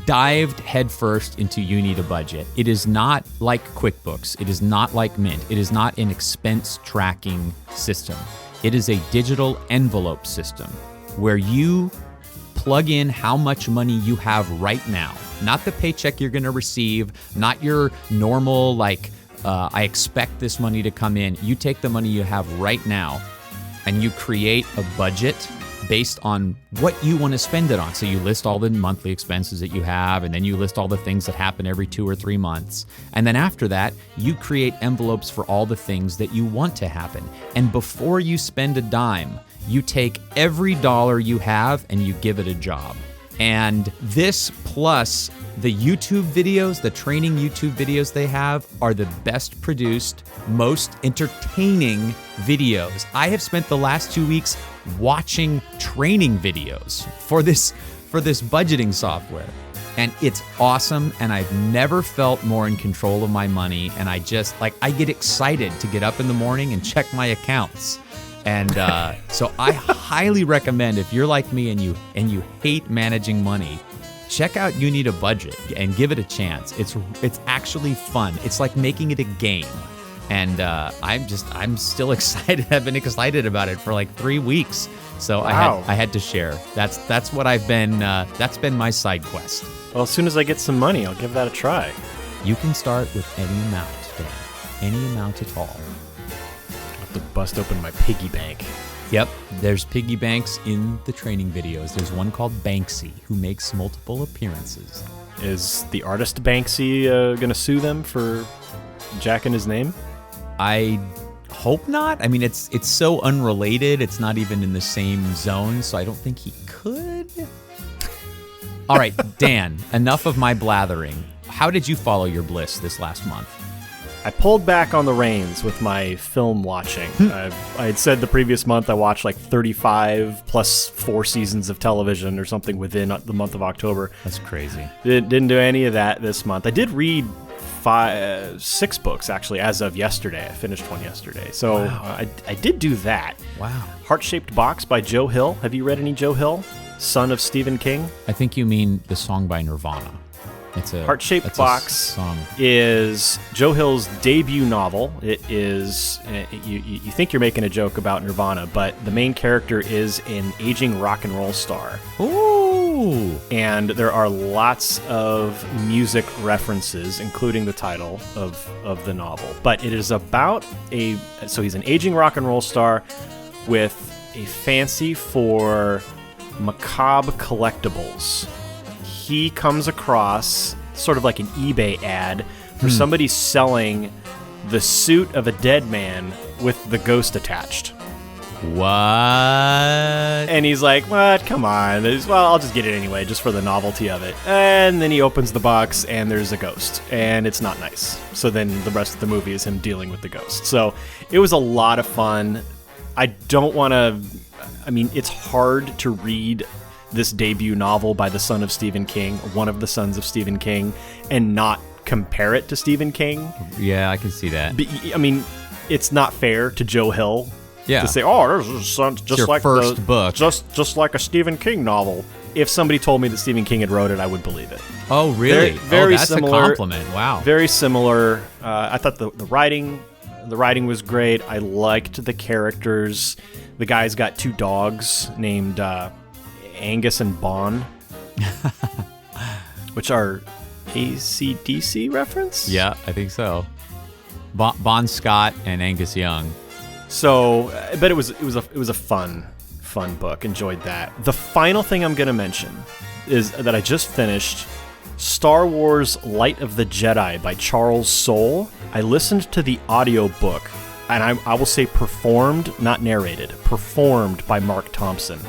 dived headfirst into You Need a Budget. It is not like QuickBooks. It is not like Mint. It is not an expense tracking system. It is a digital envelope system where you plug in how much money you have right now. Not the paycheck you're going to receive, not your normal, I expect this money to come in. You take the money you have right now and you create a budget based on what you want to spend it on. So you list all the monthly expenses that you have, and then you list all the things that happen every 2 or 3 months. And then after that, you create envelopes for all the things that you want to happen. And before you spend a dime, you take every dollar you have and you give it a job. And this plus the YouTube videos, the training YouTube videos they have, are the best produced, most entertaining videos. I have spent the last 2 weeks watching training videos for this budgeting software. And it's awesome, and I've never felt more in control of my money. And I get excited to get up in the morning and check my accounts. And so I highly recommend, if you're like me and you hate managing money, check out You Need a Budget and give it a chance. It's actually fun. It's like making it a game. And I'm still excited. I've been excited about it for like 3 weeks. So wow. I had to share. That's what I've been. That's been my side quest. Well, as soon as I get some money, I'll give that a try. You can start with any amount, Dan. Any amount at all. I'll have to bust open my piggy bank. Yep, there's piggy banks in the training videos. There's one called Banksy, who makes multiple appearances. Is the artist Banksy going to sue them for jacking his name? I hope not. I mean, it's so unrelated. It's not even in the same zone, so I don't think he could. All right, Dan, enough of my blathering. How did you follow your bliss this last month? I pulled back on the reins with my film watching. I had said the previous month I watched like 35 plus 4 seasons of television or something within the month of October. That's crazy. Didn't do any of that this month. I did read 6 books, actually, as of yesterday. I finished one yesterday. So wow. I did do that. Wow. Heart-Shaped Box by Joe Hill. Have you read any Joe Hill? Son of Stephen King? I think you mean the song by Nirvana. Heart-Shaped Box is Joe Hill's debut novel. It is, you think you're making a joke about Nirvana, but the main character is an aging rock and roll star. Ooh! And there are lots of music references, including the title of the novel. But it is about so he's an aging rock and roll star with a fancy for macabre collectibles. He comes across sort of like an eBay ad for somebody selling the suit of a dead man with the ghost attached. What? And he's like, what? Come on. Well, I'll just get it anyway, just for the novelty of it. And then he opens the box, and there's a ghost. And it's not nice. So then the rest of the movie is him dealing with the ghost. So it was a lot of fun. I don't want to... I mean, it's hard to read this debut novel by the son of Stephen King, one of the sons of Stephen King, and not compare it to Stephen King. Yeah, I can see that. I mean, it's not fair to Joe Hill to say, "Oh, this is just like first book, just like a Stephen King novel." If somebody told me that Stephen King had wrote it, I would believe it. Oh, really? Very that's similar, a compliment. Wow. Very similar. I thought the writing was great. I liked the characters. The guy's got 2 dogs named Angus and Bon, which are AC/DC reference? Yeah, I think so. Bon Scott and Angus Young. So, but it was a fun book. Enjoyed that. The final thing I'm going to mention is that I just finished Star Wars Light of the Jedi by Charles Soule. I listened to the audiobook, and I will say performed, not narrated, performed by Mark Thompson.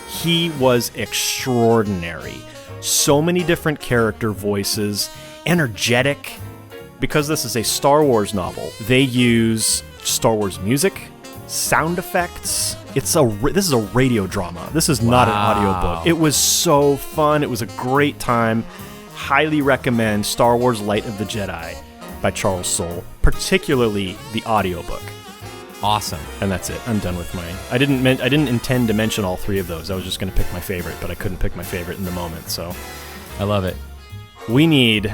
He was extraordinary. So many different character voices, energetic. Because this is a Star Wars novel, they use Star Wars music, sound effects. This is a radio drama. This is not an audiobook. It was so fun. It was a great time. Highly recommend Star Wars Light of the Jedi by Charles Soule, particularly the audiobook. Awesome. And that's it. I'm done with mine. I didn't intend to mention all three of those. I was just going to pick my favorite, but I couldn't pick my favorite in the moment. So I love it. We need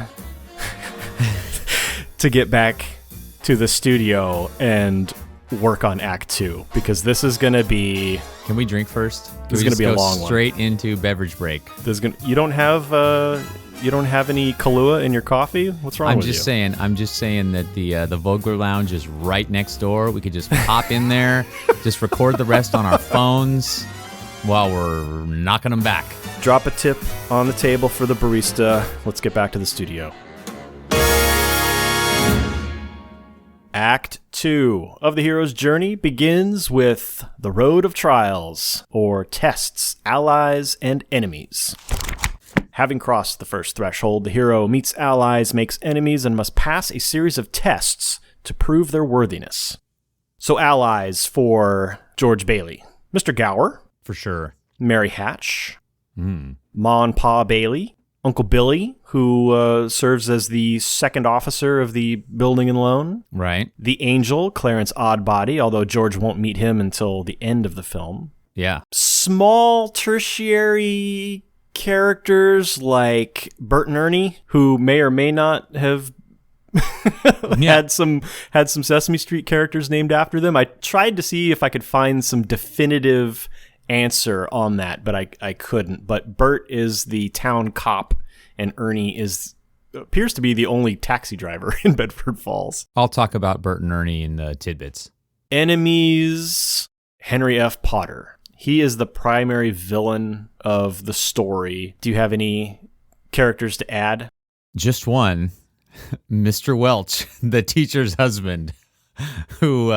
to get back to the studio and work on Act 2, because this is going to be... Can we drink first? This is going to be a long one. Straight into beverage break. You don't have any Kahlua in your coffee? What's wrong with you? I'm just saying that the Vogler Lounge is right next door. We could just pop in there, just record the rest on our phones while we're knocking them back. Drop a tip on the table for the barista. Let's get back to the studio. Act 2 of the hero's journey begins with the road of trials, or tests, allies, and enemies. Having crossed the first threshold, the hero meets allies, makes enemies, and must pass a series of tests to prove their worthiness. So allies for George Bailey: Mr. Gower. For sure. Mary Hatch. Ma and Pa Bailey. Uncle Billy, who serves as the second officer of the building and loan. Right. The Angel, Clarence Oddbody, although George won't meet him until the end of the film. Yeah. Small tertiary characters like Bert and Ernie, who may or may not have had some Sesame Street characters named after them. I tried to see if I could find some definitive answer on that, but I couldn't. But Bert is the town cop, and Ernie appears to be the only taxi driver in Bedford Falls. I'll talk about Bert and Ernie in the tidbits. Enemies: Henry F. Potter. He is the primary villain of the story. Do you have any characters to add? Just one. Mr. Welch, the teacher's husband, who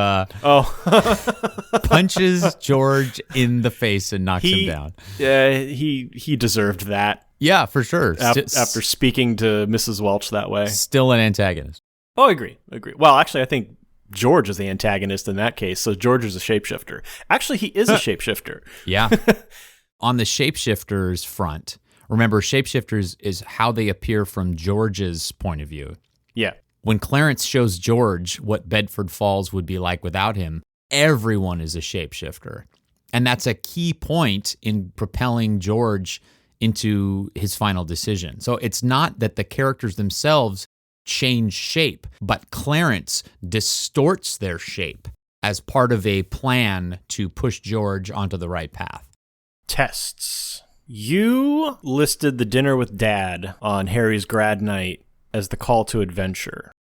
punches George in the face and knocks him down. He deserved that. Yeah, for sure. After speaking to Mrs. Welch that way. Still an antagonist. Oh, I agree. Well, actually, I think George is the antagonist in that case, so George is a shapeshifter. Actually, he is a shapeshifter. Yeah. On the shapeshifters front, remember, shapeshifters is how they appear from George's point of view. Yeah. When Clarence shows George what Bedford Falls would be like without him, everyone is a shapeshifter. And that's a key point in propelling George into his final decision. So it's not that the characters themselves change shape, but Clarence distorts their shape as part of a plan to push George onto the right path. Tests. You listed the dinner with Dad on Harry's grad night as the call to adventure.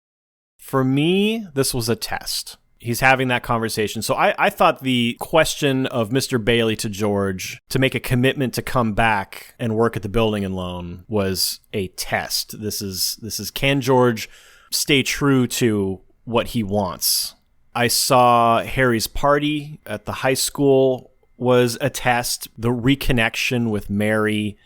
For me, this was a test. He's having that conversation. So I thought the question of Mr. Bailey to George to make a commitment to come back and work at the building and loan was a test. This is can George stay true to what he wants? I saw Harry's party at the high school was a test. The reconnection with Mary,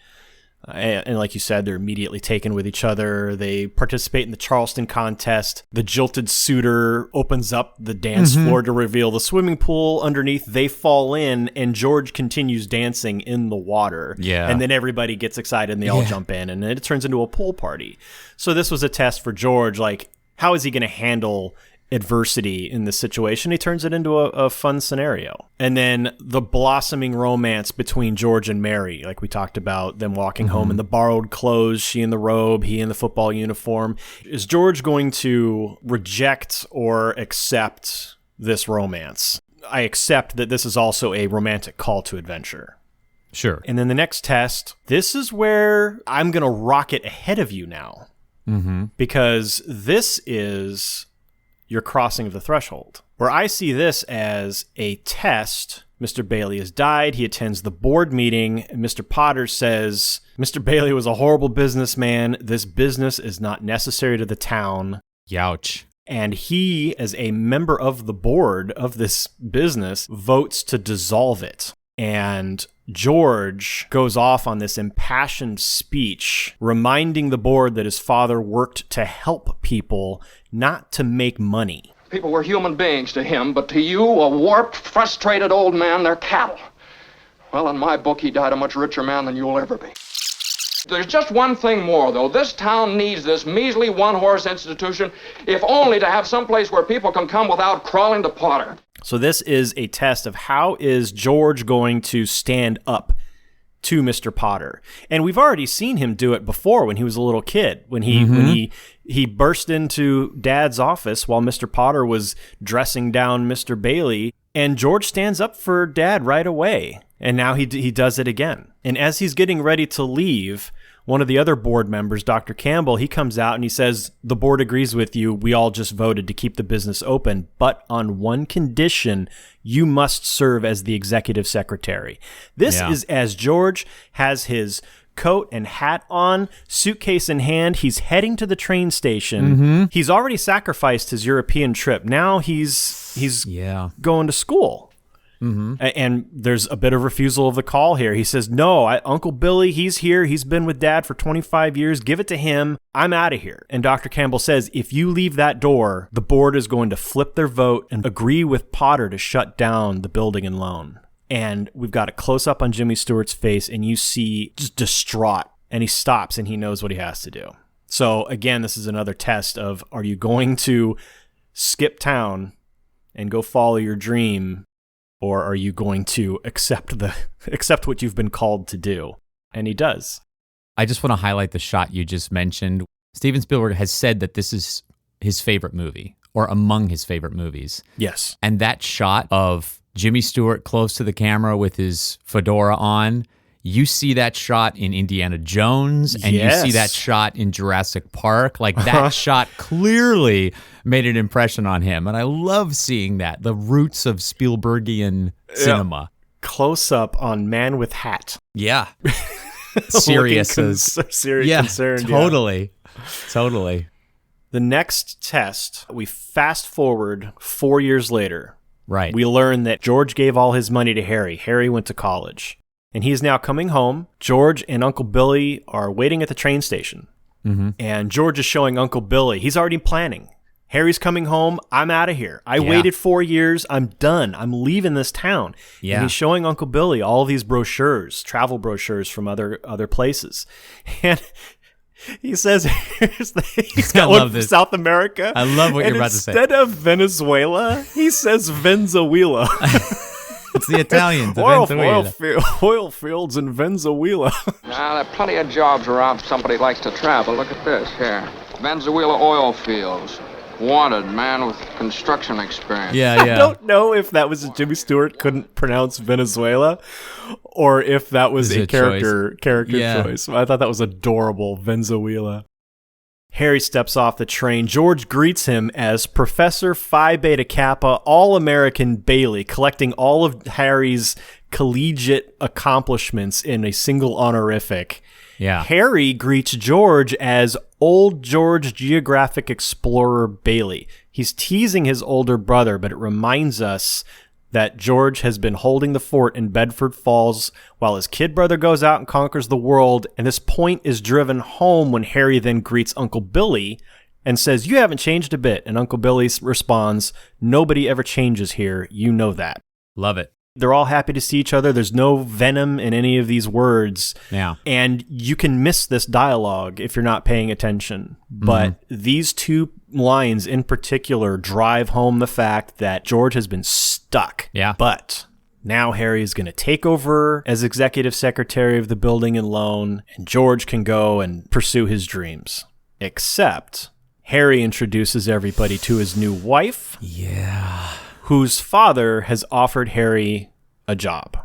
and like you said, they're immediately taken with each other. They participate in the Charleston contest. The jilted suitor opens up the dance floor to reveal the swimming pool underneath. They fall in, and George continues dancing in the water. Yeah. And then everybody gets excited, and they all jump in, and it turns into a pool party. So this was a test for George. Like, how is he going to handle adversity in this situation? He turns it into a fun scenario. And then the blossoming romance between George and Mary, like we talked about, them walking home in the borrowed clothes, she in the robe, he in the football uniform. Is George going to reject or accept this romance? I accept that this is also a romantic call to adventure. Sure. And then the next test, this is where I'm going to rocket ahead of you now. Because this is your crossing of the threshold. Where I see this as a test. Mr. Bailey has died. He attends the board meeting. Mr. Potter says, Mr. Bailey was a horrible businessman. This business is not necessary to the town. Youch. And he, as a member of the board of this business, votes to dissolve it. And George goes off on this impassioned speech, reminding the board that his father worked to help people, not to make money. People were human beings to him, but to you, a warped, frustrated old man, they're cattle. Well, in my book, he died a much richer man than you'll ever be. There's just one thing more, though. This town needs this measly one-horse institution, if only to have some place where people can come without crawling to Potter. So this is a test of how is George going to stand up to Mr. Potter. And we've already seen him do it before when he was a little kid, when he burst into Dad's office while Mr. Potter was dressing down Mr. Bailey, and George stands up for Dad right away. And now he does it again. And as he's getting ready to leave, one of the other board members, Dr. Campbell, he comes out and he says, the board agrees with you. We all just voted to keep the business open, but on one condition, you must serve as the executive secretary. This is as George has his coat and hat on, suitcase in hand. He's heading to the train station. He's already sacrificed his European trip. Now he's going to school. And there's a bit of refusal of the call here. He says, no, Uncle Billy, he's here. He's been with Dad for 25 years. Give it to him. I'm out of here. And Dr. Campbell says, if you leave that door, the board is going to flip their vote and agree with Potter to shut down the building and loan. And we've got a close-up on Jimmy Stewart's face, and you see just distraught. And he stops, and he knows what he has to do. So, again, this is another test of, are you going to skip town and go follow your dream, or are you going to accept what you've been called to do? And he does. I just want to highlight the shot you just mentioned. Steven Spielberg has said that this is his favorite movie, or among his favorite movies. Yes. And that shot of Jimmy Stewart close to the camera with his fedora on, you see that shot in Indiana Jones, and you see that shot in Jurassic Park. Like, that shot clearly made an impression on him. And I love seeing that, the roots of Spielbergian cinema. Close up on Man with Hat. Yeah. Serious as... concerned. Totally. Totally. The next test, we fast forward 4 years later. Right. We learn that George gave all his money to Harry. Harry went to college. And he's now coming home. George and Uncle Billy are waiting at the train station. And George is showing Uncle Billy. He's already planning. Harry's coming home. I'm out of here. I waited 4 years. I'm done. I'm leaving this town. And he's showing Uncle Billy all these brochures, travel brochures from other places. And he says, he's got one from South America. I love what you're about to say. Instead of Venezuela, he says Venezuela. It's the Italian. Oil fields in Venezuela. Now, there are plenty of jobs around if somebody likes to travel. Look at this here. Venezuela oil fields. Wanted man with construction experience. Yeah. I don't know if that was Jimmy Stewart couldn't pronounce Venezuela, or if that was a character choice. I thought that was adorable. Venezuela. Harry steps off the train. George greets him as Professor Phi Beta Kappa, All-American Bailey, collecting all of Harry's collegiate accomplishments in a single honorific. Yeah. Harry greets George as Old George Geographic Explorer Bailey. He's teasing his older brother, but it reminds us that George has been holding the fort in Bedford Falls while his kid brother goes out and conquers the world, and this point is driven home when Harry then greets Uncle Billy and says, "You haven't changed a bit," and Uncle Billy responds, "Nobody ever changes here, you know that." Love it. They're all happy to see each other. There's no venom in any of these words. Yeah. And you can miss this dialogue if you're not paying attention. But these two lines in particular drive home the fact that George has been stuck. Yeah. But now Harry is going to take over as executive secretary of the building and loan, and George can go and pursue his dreams. Except Harry introduces everybody to his new wife. Yeah. Whose father has offered Harry a job.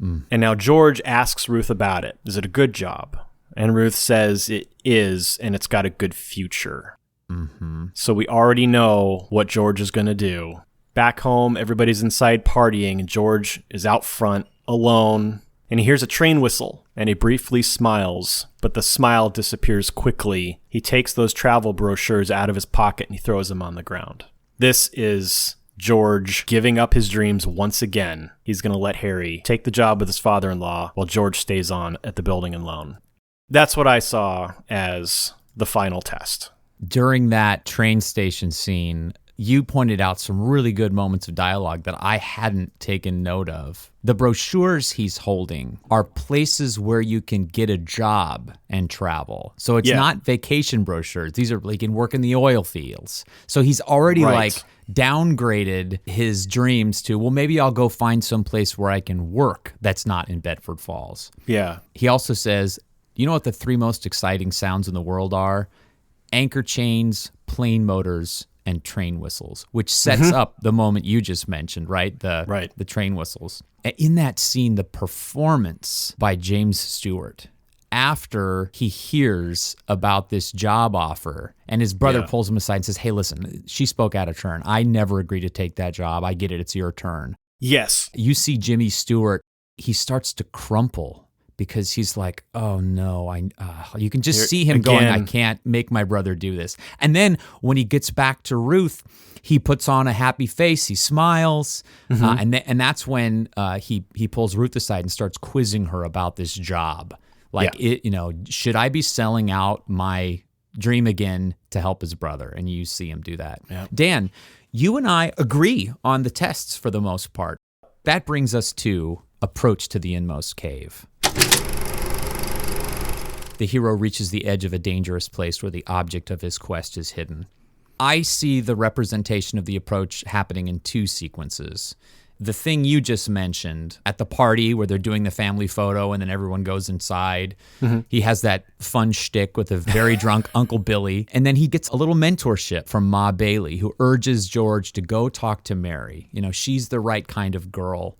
And now George asks Ruth about it. Is it a good job? And Ruth says it is, and it's got a good future. So we already know what George is going to do. Back home, everybody's inside partying, and George is out front, alone, and he hears a train whistle, and he briefly smiles, but the smile disappears quickly. He takes those travel brochures out of his pocket and he throws them on the ground. This is George giving up his dreams once again. He's going to let Harry take the job with his father-in-law while George stays on at the building and loan. That's what I saw as the final test. During that train station scene, you pointed out some really good moments of dialogue that I hadn't taken note of. The brochures he's holding are places where you can get a job and travel. So it's not vacation brochures. These are like, you can work in the oil fields. So he's already downgraded his dreams to, well, maybe I'll go find some place where I can work that's not in Bedford Falls. Yeah. He also says, you know what the 3 most exciting sounds in the world are? Anchor chains, plane motors, and train whistles, which sets up the moment you just mentioned, right? The train whistles. In that scene, the performance by James Stewart after he hears about this job offer, and his brother pulls him aside and says, hey, listen, she spoke out of turn. I never agreed to take that job. I get it. It's your turn. Yes. You see Jimmy Stewart, he starts to crumple because he's like, oh no, you can just see him going, I can't make my brother do this. And then when he gets back to Ruth, he puts on a happy face, he smiles, and that's when he pulls Ruth aside and starts quizzing her about this job. Like, should I be selling out my dream again to help his brother? And you see him do that. Yeah. Dan, you and I agree on the tests for the most part. That brings us to approach to the inmost cave. The hero reaches the edge of a dangerous place where the object of his quest is hidden. I see the representation of the approach happening in 2 sequences. The thing you just mentioned at the party where they're doing the family photo and then everyone goes inside. He has that fun shtick with a very drunk Uncle Billy. And then he gets a little mentorship from Ma Bailey, who urges George to go talk to Mary. You know, she's the right kind of girl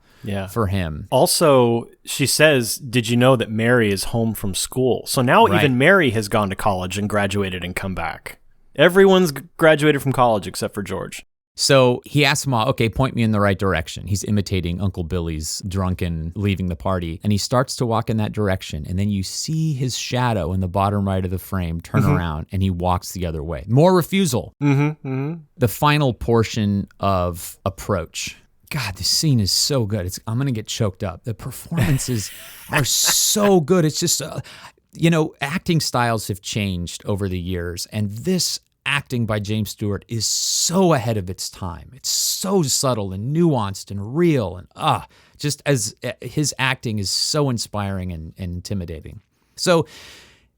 for him. Also, she says, did you know that Mary is home from school? So now even Mary has gone to college and graduated and come back. Everyone's graduated from college except for George. So he asks Ma, okay, point me in the right direction. He's imitating Uncle Billy's drunken leaving the party. And he starts to walk in that direction. And then you see his shadow in the bottom right of the frame turn around and he walks the other way. More refusal. The final portion of Approach. God, this scene is so good. I'm going to get choked up. The performances are so good. It's just, acting styles have changed over the years. And this acting by James Stewart is so ahead of its time. It's so subtle and nuanced and real. And just as his acting is so inspiring and intimidating. So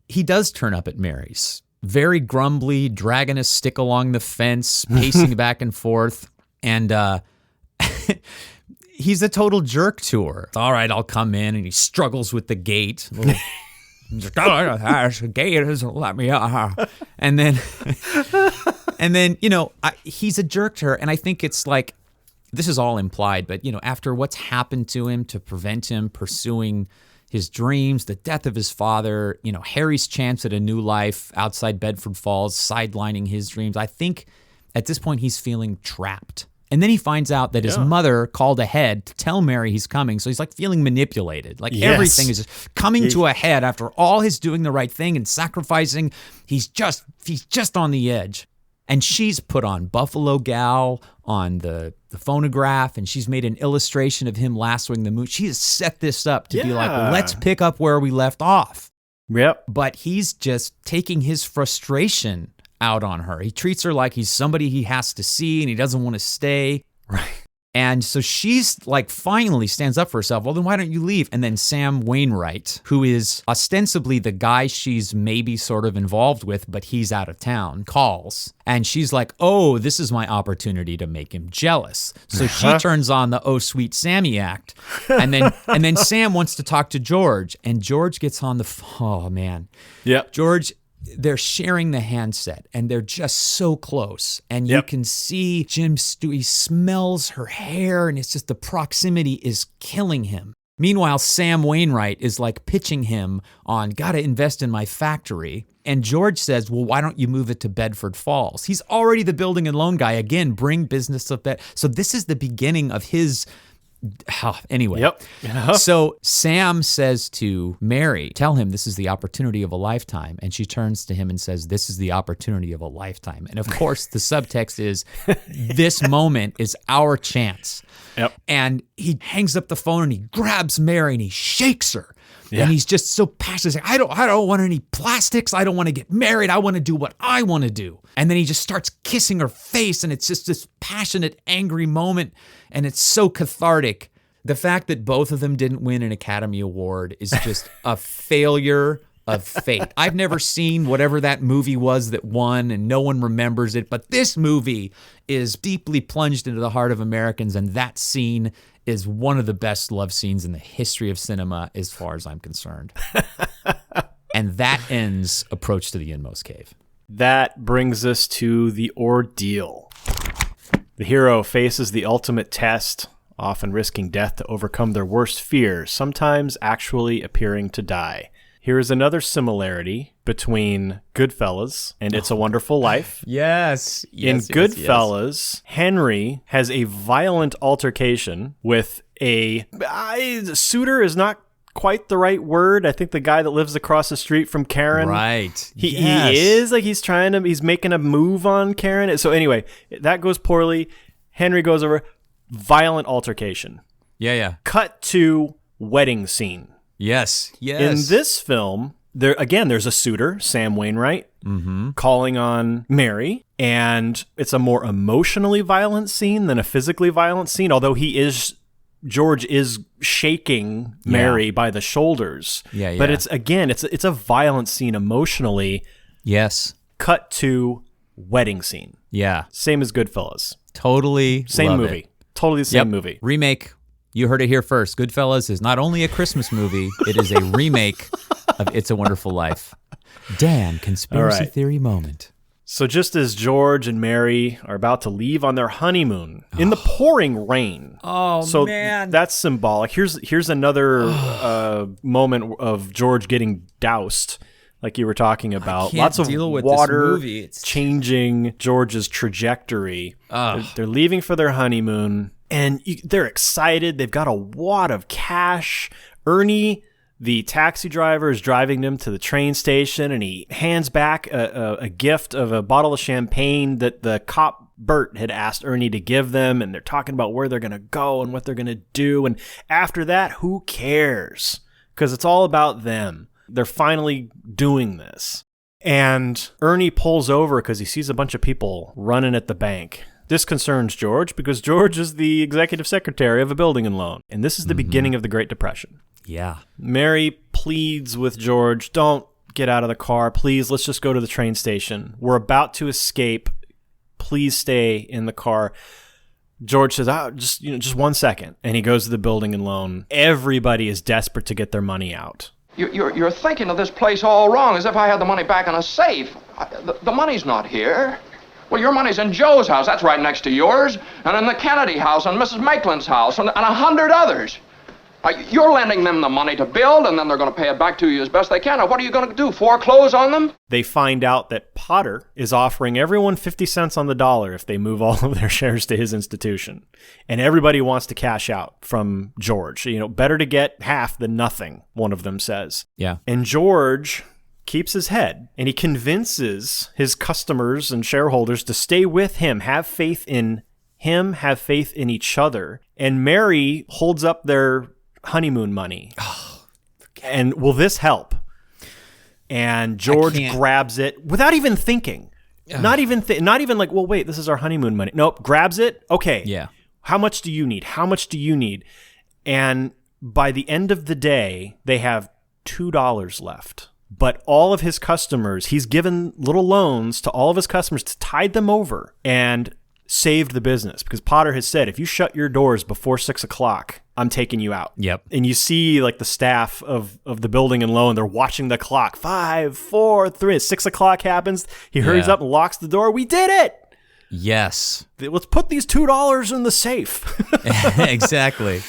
he does turn up at Mary's. Very grumbly, dragging a stick along the fence, pacing back and forth. And he's a total jerk to her. All right, I'll come in. And he struggles with the gate. The gate doesn't let me out. And then, he's a jerk to her. And I think it's like, this is all implied, but, after what's happened to him to prevent him pursuing his dreams, the death of his father, Harry's chance at a new life outside Bedford Falls, sidelining his dreams. I think at this point he's feeling trapped. And then he finds out that his mother called ahead to tell Mary he's coming. So he's like feeling manipulated. Like everything is just coming to a head after all his doing the right thing and sacrificing. He's just on the edge. And she's put on Buffalo Gal on the phonograph, and she's made an illustration of him lassoing the moon. She has set this up to be like, let's pick up where we left off. Yep. But he's just taking his frustration out on her. He treats her like he's somebody he has to see and he doesn't want to stay. Right. And so she's like, finally stands up for herself. Well, then why don't you leave? And then Sam Wainwright, who is ostensibly the guy she's maybe sort of involved with, but he's out of town, calls. And she's like, oh, this is my opportunity to make him jealous. So she turns on the Oh Sweet Sammy act. And then Sam wants to talk to George. And George gets on oh man. Yeah. George, they're sharing the handset and they're just so close. And you can see Jim Stewie smells her hair and it's just the proximity is killing him. Meanwhile, Sam Wainwright is like pitching him on, gotta invest in my factory. And George says, well, why don't you move it to Bedford Falls? He's already the building and loan guy. Again, bring business to Bedford. So this is the beginning of his... Anyway. Yep. So Sam says to Mary, tell him this is the opportunity of a lifetime. And she turns to him and says, this is the opportunity of a lifetime. And of course, the subtext is, this moment is our chance. Yep. And he hangs up the phone and he grabs Mary and he shakes her. Yeah. And he's just so passionate. He's like, I don't want any plastics. I don't want to get married. I want to do what I want to do. And then he just starts kissing her face, and it's just this passionate, angry moment, and it's so cathartic. The fact that both of them didn't win an Academy Award is just a failure of fate. I've never seen whatever that movie was that won, and no one remembers it, but this movie is deeply plunged into the heart of Americans, and that scene is one of the best love scenes in the history of cinema as far as I'm concerned. And that ends Approach to the Inmost Cave. That brings us to the ordeal. The hero faces the ultimate test, often risking death to overcome their worst fears, sometimes actually appearing to die. Here is another similarity between Goodfellas and It's a Wonderful Life. Yes. In Goodfellas, Henry has a violent altercation with a suitor is not quite the right word. I think the guy that lives across the street from Karen. Right. He is like he's making a move on Karen. So anyway, that goes poorly. Henry goes over, violent altercation. Yeah. Cut to wedding scene. Yes. In this film, there's a suitor, Sam Wainwright, calling on Mary, and it's a more emotionally violent scene than a physically violent scene, although George is shaking Mary by the shoulders. Yeah. But it's a violent scene emotionally. Yes. Cut to wedding scene. Yeah. Same as Goodfellas. Totally. Same movie. Totally the same movie. Remake. You heard it here first. Goodfellas is not only a Christmas movie, it is a remake of It's a Wonderful Life. Dan, conspiracy theory moment. So just as George and Mary are about to leave on their honeymoon in the pouring rain. Man. That's symbolic. Here's another moment of George getting doused, like you were talking about. Lots of water changing George's trajectory. They're leaving for their honeymoon. And they're excited. They've got a wad of cash. Ernie, the taxi driver, is driving them to the train station, and he hands back a gift of a bottle of champagne that the cop Bert had asked Ernie to give them. And they're talking about where they're going to go and what they're going to do. And after that, who cares? Because it's all about them. They're finally doing this. And Ernie pulls over because he sees a bunch of people running at the bank. This concerns George because George is the executive secretary of a building and loan. And this is the beginning of the Great Depression. Yeah. Mary pleads with George, don't get out of the car. Please, let's just go to the train station. We're about to escape. Please stay in the car. George says, just 1 second. And he goes to the building and loan. Everybody is desperate to get their money out. You're thinking of this place all wrong, as if I had the money back in a safe. The money's not here. Well, your money's in Joe's house. That's right next to yours. And in the Kennedy house, and Mrs. Maitland's house, and 100 others. You're lending them the money to build, and then they're going to pay it back to you as best they can. Now, what are you going to do, foreclose on them? They find out that Potter is offering everyone 50 cents on the dollar if they move all of their shares to his institution. And everybody wants to cash out from George. Better to get half than nothing, one of them says. Yeah. And George keeps his head, and he convinces his customers and shareholders to stay with him, have faith in him, have faith in each other. And Mary holds up their honeymoon money. And will this help? And George grabs it without even thinking. Not even like, well, wait, this is our honeymoon money. Nope, grabs it. Okay. Yeah. How much do you need? How much do you need? And by the end of the day, they have $2 left. But all of his customers, he's given little loans to all of his customers to tide them over and saved the business, because Potter has said, if you shut your doors before 6 o'clock, I'm taking you out. Yep. And you see like the staff of the building and loan, they're watching the clock. 5, 4, 3, 6 o'clock happens. He hurries up and locks the door. We did it. Yes. Let's put these $2 in the safe. Exactly.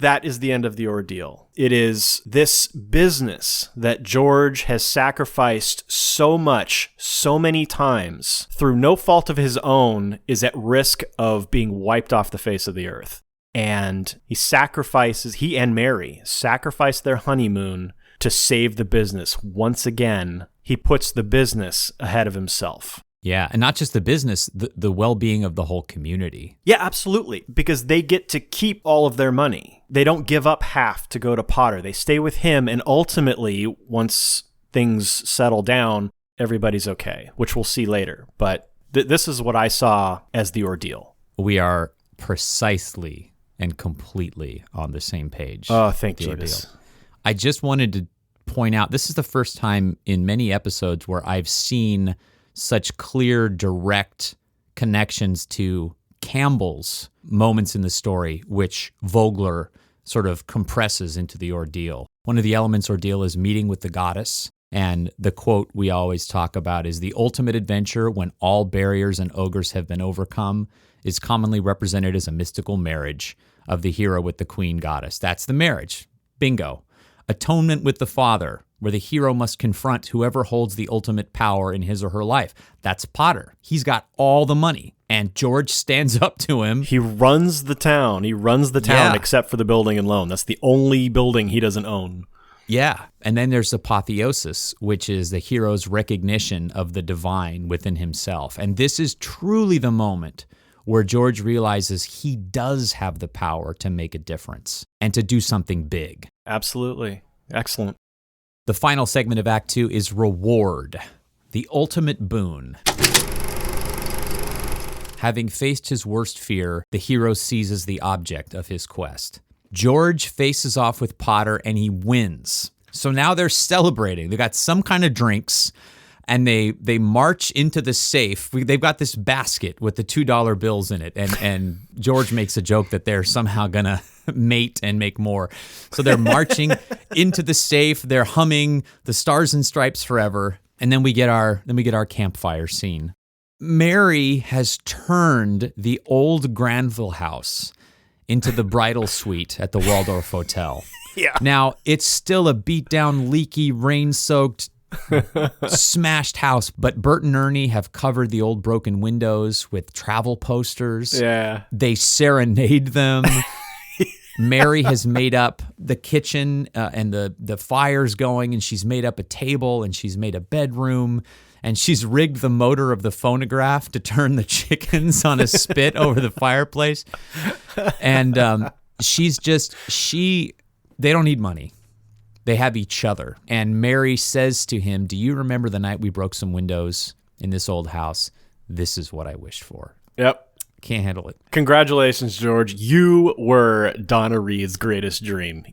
that is the end of the ordeal. It is this business that George has sacrificed so much, so many times, through no fault of his own, is at risk of being wiped off the face of the earth. And he and Mary sacrifice their honeymoon to save the business. Once again, he puts the business ahead of himself. Yeah, and not just the business, the well-being of the whole community. Yeah, absolutely, because they get to keep all of their money. They don't give up half to go to Potter. They stay with him, and ultimately, once things settle down, everybody's okay, which we'll see later. But this is what I saw as the ordeal. We are precisely and completely on the same page. Oh, thank Jeebus. I just wanted to point out, this is the first time in many episodes where I've seen such clear, direct connections to Campbell's moments in the story, which Vogler sort of compresses into the ordeal. One of the elements ordeal is meeting with the goddess. And the quote we always talk about is, the ultimate adventure, when all barriers and ogres have been overcome, is commonly represented as a mystical marriage of the hero with the queen goddess. That's the marriage. Bingo. Atonement with the father, where the hero must confront whoever holds the ultimate power in his or her life. That's Potter. He's got all the money, and George stands up to him. He runs the town. Except for the building and loan. That's the only building he doesn't own. Yeah. And then there's apotheosis, which is the hero's recognition of the divine within himself. And this is truly the moment where George realizes he does have the power to make a difference and to do something big. Absolutely. Excellent. The final segment of Act 2 is reward, the ultimate boon. Having faced his worst fear, the hero seizes the object of his quest. George faces off with Potter and he wins. So now they're celebrating. They got some kind of drinks and they march into the safe. They've got this basket with the $2 bills in it. And George makes a joke that they're somehow going to mate and make more. So they're marching into the safe. They're humming the Stars and Stripes Forever. And then we get our campfire scene. Mary has turned the old Granville house into the bridal suite at the Waldorf Hotel. Yeah. Now, it's still a beat-down, leaky, rain-soaked, smashed house, but Bert and Ernie have covered the old broken windows with travel posters. Yeah. They serenade them. Mary has made up the kitchen and the fire's going, and she's made up a table, and she's made a bedroom, and she's rigged the motor of the phonograph to turn the chickens on a spit over the fireplace. And they don't need money. They have each other. And Mary says to him, do you remember the night we broke some windows in this old house? This is what I wished for. Yep. Can't handle it. Congratulations, George. You were Donna Reed's greatest dream.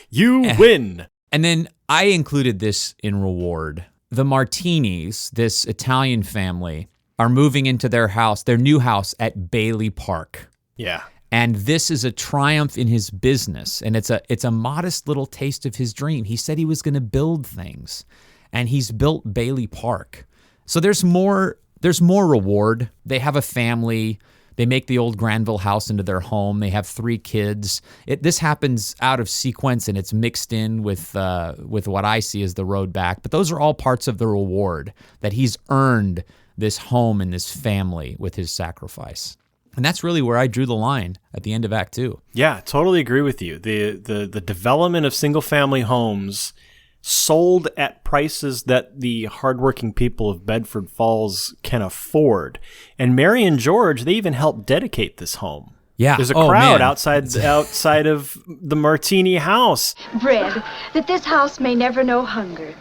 You win. And then I included this in reward. The Martinis, this Italian family, are moving into their house, their new house at Bailey Park. Yeah. And this is a triumph in his business. And it's a modest little taste of his dream. He said he was going to build things. And he's built Bailey Park. So there's more reward. They have a family. They make the old Granville house into their home. They have 3 kids. This happens out of sequence, and it's mixed in with what I see as the road back. But those are all parts of the reward, that he's earned this home and this family with his sacrifice. And that's really where I drew the line at the end of Act 2. Yeah, totally agree with you. The development of single-family homes sold at prices that the hardworking people of Bedford Falls can afford. And Mary and George, they even helped dedicate this home. Yeah. There's a crowd outside of the Martini house. Bread, that this house may never know hunger.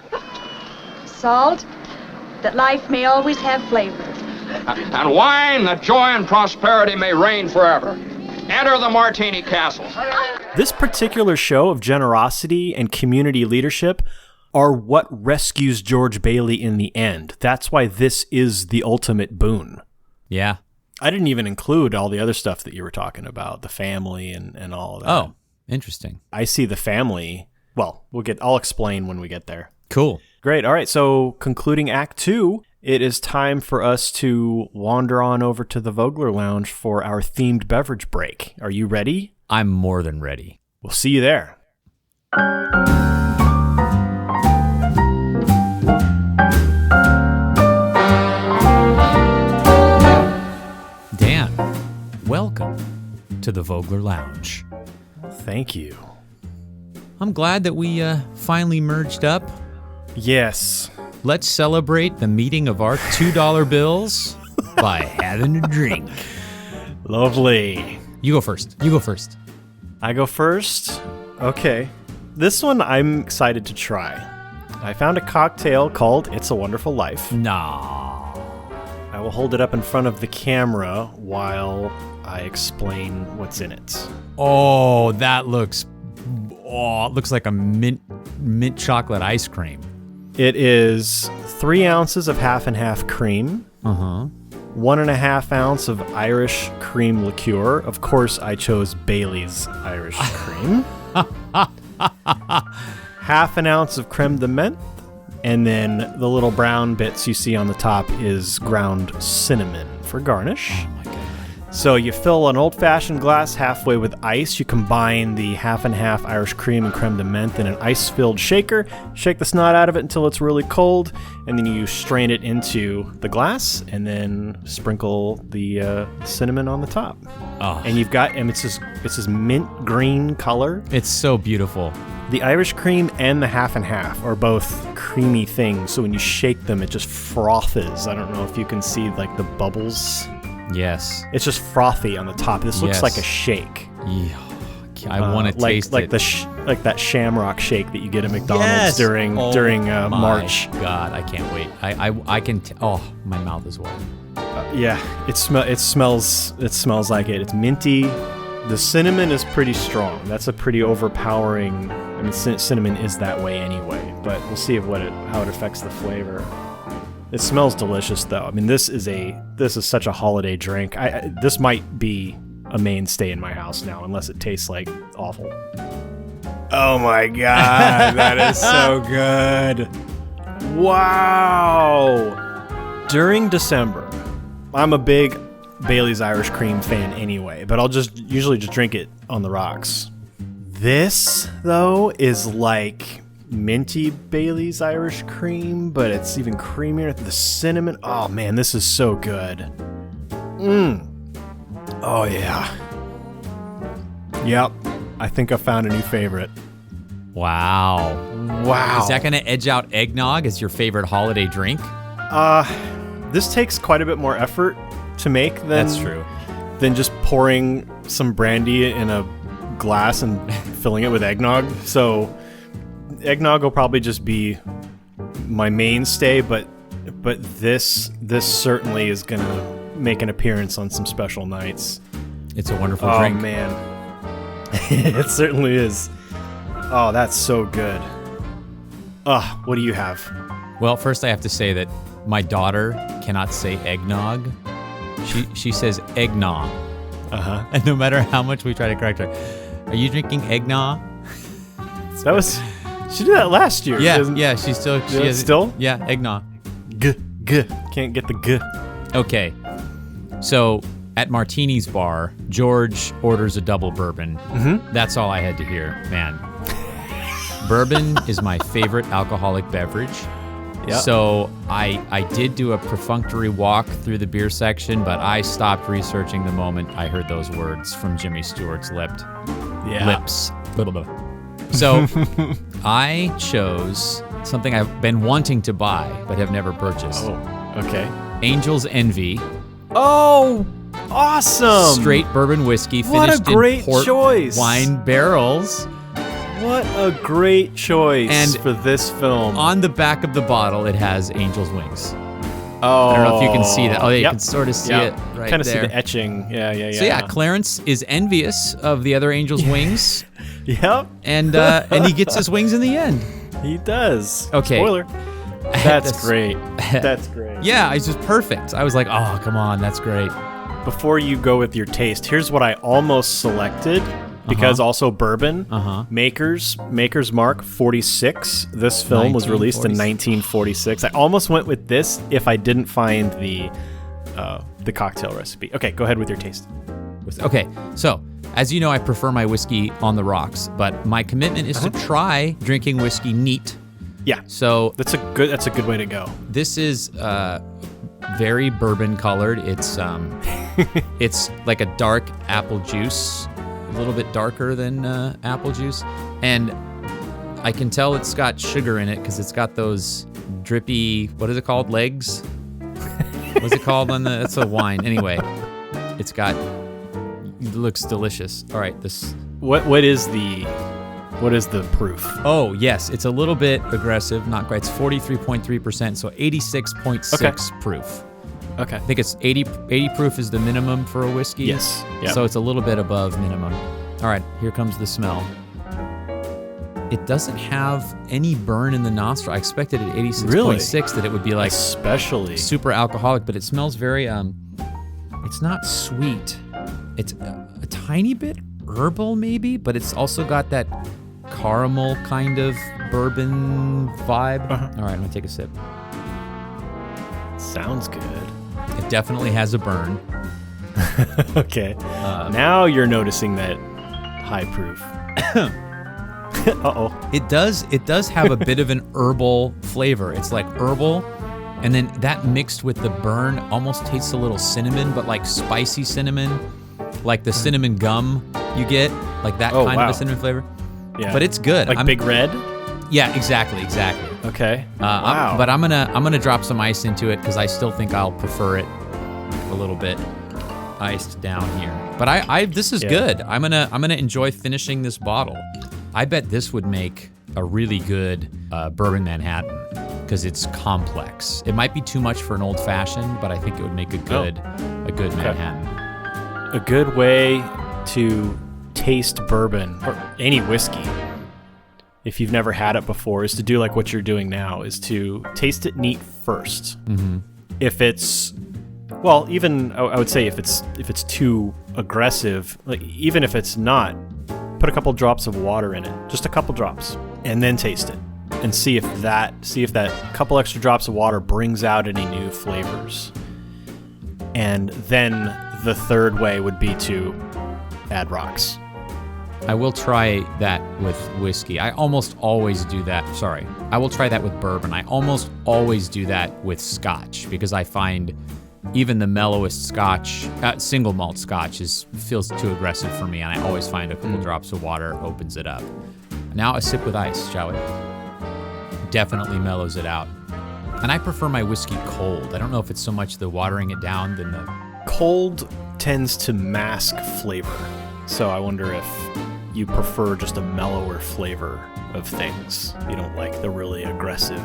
Salt, that life may always have flavor. And wine, that joy and prosperity may reign forever. Enter the Martini Castle. This particular show of generosity and community leadership are what rescues George Bailey in the end. That's why this is the ultimate boon. Yeah. I didn't even include all the other stuff that you were talking about, the family and all of that. Oh, interesting. I see the family. Well, I'll explain when we get there. Cool. Great. All right. So concluding Act 2, it is time for us to wander on over to the Vogler Lounge for our themed beverage break. Are you ready? I'm more than ready. We'll see you there. Dan, welcome to the Vogler Lounge. Thank you. I'm glad that we finally merged up. Yes. Let's celebrate the meeting of our $2 bills by having a drink. Lovely. You go first. I go first? Okay. This one I'm excited to try. I found a cocktail called It's a Wonderful Life. Nah. I will hold it up in front of the camera while I explain what's in it. Oh, that looks... Oh, it looks like a mint chocolate ice cream. It is 3 ounces of half and half cream. 1.5 ounce of Irish cream liqueur. Of course, I chose Bailey's Irish cream. Half an ounce of creme de menthe. And then the little brown bits you see on the top is ground cinnamon for garnish. Oh my God. So you fill an old-fashioned glass halfway with ice. You combine the half and half Irish cream and creme de menthe in an ice-filled shaker. Shake the snot out of it until it's really cold, and then you strain it into the glass, and then sprinkle the cinnamon on the top. Oh. And you've got, and it's this mint green color. It's so beautiful. The Irish cream and the half and half are both creamy things, so when you shake them, it just frothes. I don't know if you can see like the bubbles. Yes. It's just frothy on the top. This looks like a shake. Yeah. I want to taste like it. Like that shamrock shake that you get at McDonald's during March. God, I can't wait. I can. My mouth is watering. Yeah, it smells like it. It's minty. The cinnamon is pretty strong. That's a pretty overpowering. I mean, cinnamon is that way anyway. But we'll see how it affects the flavor. It smells delicious, though. I mean, this is such a holiday drink. This might be a mainstay in my house now, unless it tastes like awful. Oh my God, that is so good! Wow. During December, I'm a big Bailey's Irish Cream fan anyway, but I'll usually just drink it on the rocks. This, though, is like minty Bailey's Irish Cream, but it's even creamier. The cinnamon, oh man, this is so good. Oh yeah. Yep, I think I found a new favorite. Wow. Is that going to edge out eggnog as your favorite holiday drink? This takes quite a bit more effort to make That's true. Than just pouring some brandy in a glass and filling it with eggnog. So eggnog will probably just be my mainstay, but this certainly is gonna make an appearance on some special nights. It's a wonderful drink. Oh man, it certainly is. Oh, that's so good. What do you have? Well, first I have to say that my daughter cannot say eggnog. She says eggnog. And no matter how much we try to correct her, are you drinking eggnog? She did that last year. Yeah, she still. Still? Yeah, eggnog. G. Can't get the G. Okay. So at Martini's bar, George orders a double bourbon. That's all I had to hear, man. Bourbon is my favorite alcoholic beverage. Yep. So I did do a perfunctory walk through the beer section, but I stopped researching the moment I heard those words from Jimmy Stewart's lips. Blah, blah, blah. So I chose something I've been wanting to buy but have never purchased. Oh, okay. Angel's Envy. Oh, awesome! Straight bourbon whiskey What finished a great in port choice. wine barrels. What a great choice And for this film. On the back of the bottle, it has angel's wings. Oh, I don't know if you can see that. Oh, yeah, you can sort of see it right kind of there. see the etching. Yeah. So yeah, Clarence is envious of the other angel's wings. Yep. And he gets his wings in the end. He does. Okay. Spoiler. That's great. That's great. Yeah, it's just perfect. I was like, oh, come on, that's great. Before you go with your taste, here's what I almost selected. Because also bourbon, Maker's Mark 46. This film was released in 1946. I almost went with this if I didn't find the cocktail recipe. Okay, go ahead with your taste. Okay, so as you know, I prefer my whiskey on the rocks, but my commitment is to try drinking whiskey neat. Yeah. So That's a good way to go. this is very bourbon colored. It's it's like a dark apple juice, a little bit darker than apple juice, and I can tell it's got sugar in it because it's got those drippy, what is it called, legs? What's it called on the? That's a wine. Anyway, it looks delicious. All right, this. What is the proof? Oh yes, it's a little bit aggressive. Not quite. It's 43.3%, so 86.6 proof. Okay. I think it's 80 proof is the minimum for a whiskey. Yes. Yep. So it's a little bit above minimum. All right, here comes the smell. It doesn't have any burn in the nostril. I expected at 86.6 that it would be like especially super alcoholic, but it smells very it's not sweet. It's a tiny bit herbal maybe, but it's also got that caramel kind of bourbon vibe. All right, I'm gonna take a sip. sounds good. It definitely has a burn. Okay. Now you're noticing that high proof. Uh-oh. It does have a bit of an herbal flavor. It's like herbal, and then that mixed with the burn almost tastes a little cinnamon, but like spicy cinnamon, like the cinnamon gum you get, like that kind of a cinnamon flavor. Yeah. But it's good. Like Big Red? Yeah, exactly. Okay. Wow. But I'm gonna drop some ice into it because I still think I'll prefer it a little bit iced down here. But this is good. I'm gonna enjoy finishing this bottle. I bet this would make a really good bourbon Manhattan because it's complex. It might be too much for an old fashioned, but I think it would make a good Manhattan. A good way to taste bourbon or any whiskey, if you've never had it before, is to do like what you're doing now, is to taste it neat first. Mm-hmm. If it's, well, even I would say if it's too aggressive, like even if it's not, put a couple drops of water in it, just a couple drops, and then taste it, and see if that couple extra drops of water brings out any new flavors. And then the third way would be to add rocks. I will try that with whiskey. I almost always do that. Sorry. I will try that with bourbon. I almost always do that with scotch because I find even the mellowest scotch, single malt scotch, feels too aggressive for me, and I always find a couple drops of water opens it up. Now a sip with ice, shall we? Definitely mellows it out. And I prefer my whiskey cold. I don't know if it's so much the watering it down than the... Cold tends to mask flavor, so I wonder if you prefer just a mellower flavor of things. You don't like the really aggressive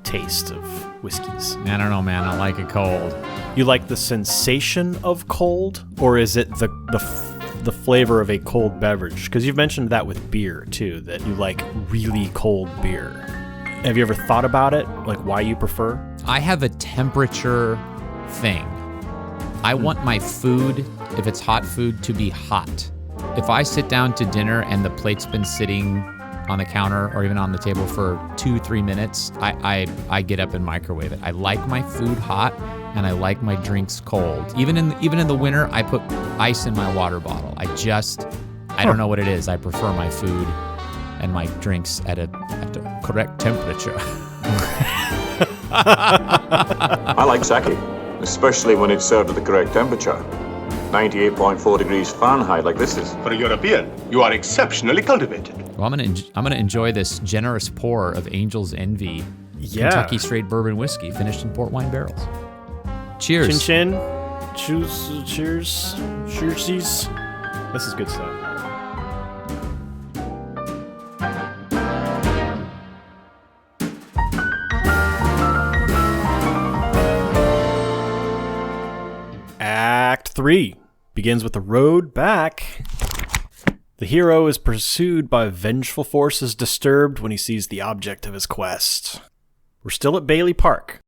taste of whiskeys. I don't know, man. I like it cold. You like the sensation of cold, or is it the flavor of a cold beverage? Because you've mentioned that with beer too, that you like really cold beer. Have you ever thought about it, like why you prefer? I have a temperature thing. I want my food, if it's hot food, to be hot. If I sit down to dinner and the plate's been sitting on the counter or even on the table for 2-3 minutes, I get up and microwave it. I like my food hot and I like my drinks cold. Even in the winter, I put ice in my water bottle. I don't know what it is. I prefer my food and my drinks at a correct temperature. I like sake, especially when it's served at the correct temperature. 98.4 degrees Fahrenheit, like this is. For a European, you are exceptionally cultivated. Well, I'm gonna enjoy this generous pour of Angel's Envy Kentucky straight bourbon whiskey finished in port wine barrels. Cheers. Chin chin. Cheers. Cheersies. This is good stuff. Act 3 begins with the road back. The hero is pursued by vengeful forces, disturbed when he sees the object of his quest. We're still at Bailey Park.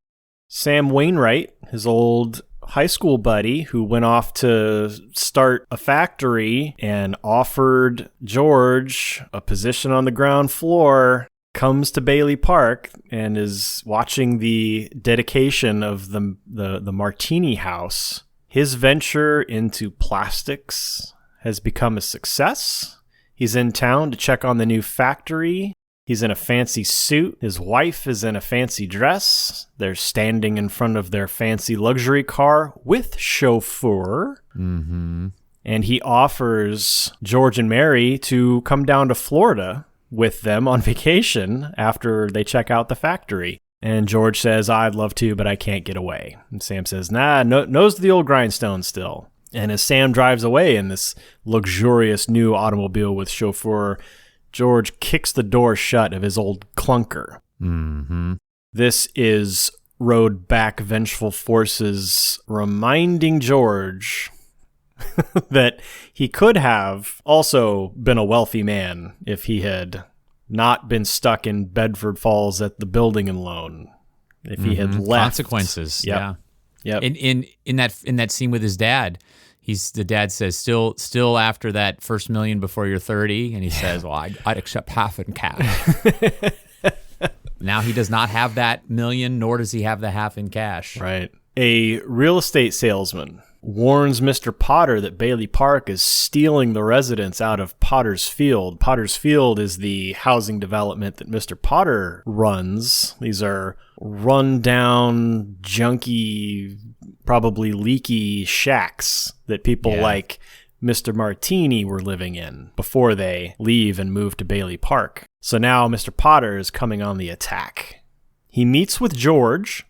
Sam Wainwright, his old high school buddy who went off to start a factory and offered George a position on the ground floor, comes to Bailey Park and is watching the dedication of the Martini House. His venture into plastics has become a success. He's in town to check on the new factory. He's in a fancy suit. His wife is in a fancy dress. They're standing in front of their fancy luxury car with chauffeur. Mm-hmm. And he offers George and Mary to come down to Florida with them on vacation after they check out the factory. And George says, I'd love to, but I can't get away. And Sam says, nah, nose to the old grindstone still. And as Sam drives away in this luxurious new automobile with chauffeur, George kicks the door shut of his old clunker. Mm-hmm. This is rode back vengeful forces reminding George that he could have also been a wealthy man if he had not been stuck in Bedford Falls at the building and loan. If he had left. Consequences. Yep. Yeah. Yep. In that scene with his dad, the dad says, still after that first $1 million before you're 30, and he says, well, I'd accept half in cash. Now he does not have that $1 million, nor does he have the half in cash. Right. A real estate salesman warns Mr. Potter that Bailey Park is stealing the residents out of Potter's Field. Potter's Field is the housing development that Mr. Potter runs. These are run-down, junky, probably leaky shacks that people like Mr. Martini were living in before they leave and move to Bailey Park. So now Mr. Potter is coming on the attack. He meets with George,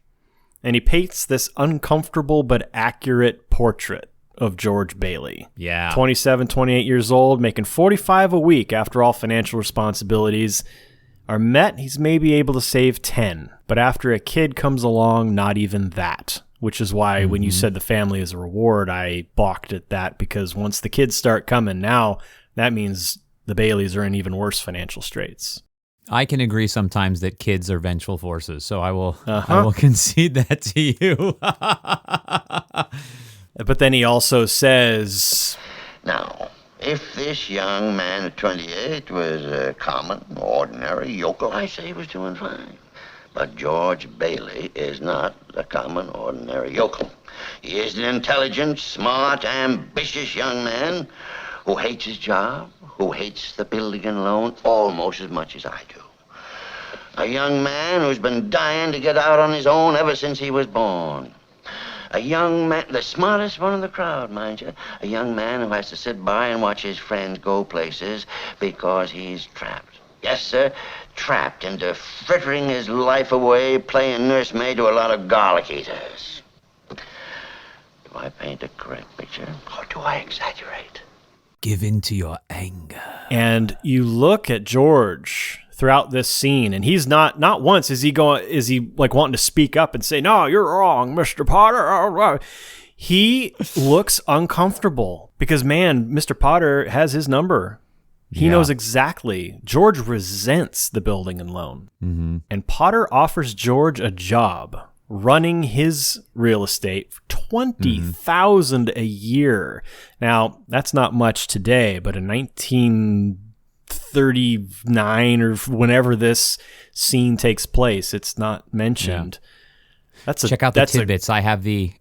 and he paints this uncomfortable but accurate portrait of George Bailey. Yeah. 27, 28 years old, making $45 a week after all financial responsibilities are met. He's maybe able to save 10, but after a kid comes along, not even that. Which is why when you said the family is a reward, I balked at that, because once the kids start coming now, that means the Baileys are in even worse financial straits. I can agree sometimes that kids are vengeful forces, so I will concede that to you. But then he also says, now, if this young man at 28 was a common, ordinary yokel, I say he was doing fine. But George Bailey is not a common, ordinary yokel. He is an intelligent, smart, ambitious young man who hates his job, who hates the building and loan almost as much as I do. A young man who's been dying to get out on his own ever since he was born. A young man, the smartest one in the crowd, mind you. A young man who has to sit by and watch his friends go places because he's trapped. Yes, sir, trapped into frittering his life away playing nursemaid to a lot of garlic eaters. Do I paint a correct picture, or do I exaggerate? Give in to your anger. And you look at George throughout this scene, and he's not once is he like wanting to speak up and say, no, you're wrong, Mr. Potter. He looks uncomfortable because, man, Mr. Potter has his number. He knows exactly. George resents the building and loan. Mm-hmm. And Potter offers George a job running his real estate for $20,000 a year. Now, that's not much today, but in 1939 or whenever this scene takes place, it's not mentioned. Yeah. Check out the tidbits. I have the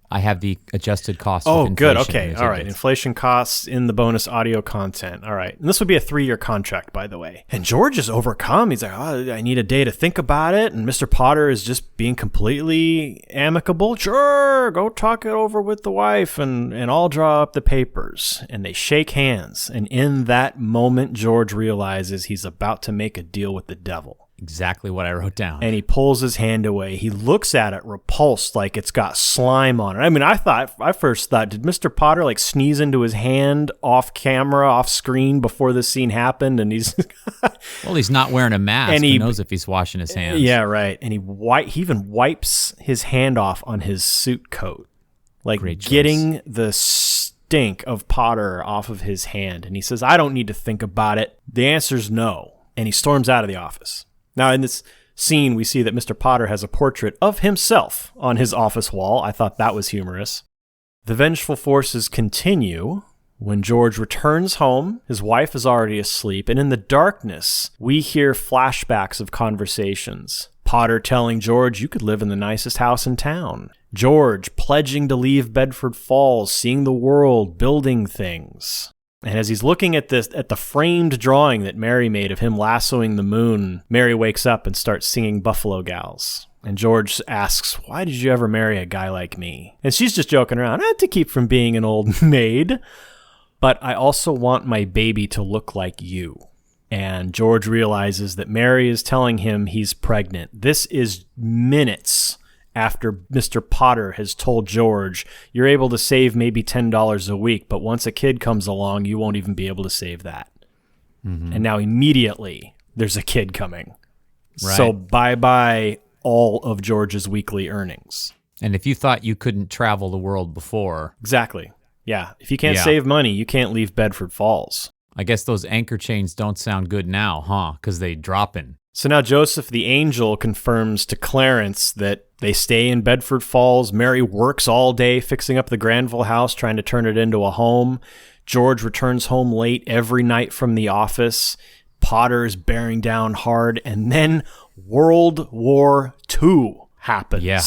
adjusted cost. Oh, good. Okay. All right. Inflation costs in the bonus audio content. All right. And this would be a 3-year contract, by the way. And George is overcome. He's like, oh, I need a day to think about it. And Mr. Potter is just being completely amicable. Sure, go talk it over with the wife and I'll draw up the papers. And they shake hands. And in that moment, George realizes he's about to make a deal with the devil. Exactly what I wrote down. And he pulls his hand away. He looks at it repulsed, like it's got slime on it. I mean, I first thought, did Mr. Potter like sneeze into his hand off camera, off screen before this scene happened? And he's well, he's not wearing a mask. And he knows if he's washing his hands. Yeah, right. And he even wipes his hand off on his suit coat, like getting the stink of Potter off of his hand. And he says, I don't need to think about it. The answer's no. And he storms out of the office. Now, in this scene, we see that Mr. Potter has a portrait of himself on his office wall. I thought that was humorous. The vengeful forces continue. When George returns home, his wife is already asleep, and in the darkness, we hear flashbacks of conversations. Potter telling George you could live in the nicest house in town. George pledging to leave Bedford Falls, seeing the world, building things. And as he's looking at the framed drawing that Mary made of him lassoing the moon, Mary wakes up and starts singing Buffalo Gals. And George asks, why did you ever marry a guy like me? And she's just joking around, to keep from being an old maid. But I also want my baby to look like you. And George realizes that Mary is telling him he's pregnant. This is minutes after Mr. Potter has told George, you're able to save maybe $10 a week, but once a kid comes along, you won't even be able to save that. Mm-hmm. And now immediately there's a kid coming. Right. So bye-bye all of George's weekly earnings. And if you thought you couldn't travel the world before... Exactly. Yeah. If you can't save money, you can't leave Bedford Falls. I guess those anchor chains don't sound good now, huh? Because they dropping. So now Joseph the Angel confirms to Clarence that they stay in Bedford Falls. Mary works all day fixing up the Granville house, trying to turn it into a home. George returns home late every night from the office. Potter is bearing down hard. And then World War II happens. Yeah.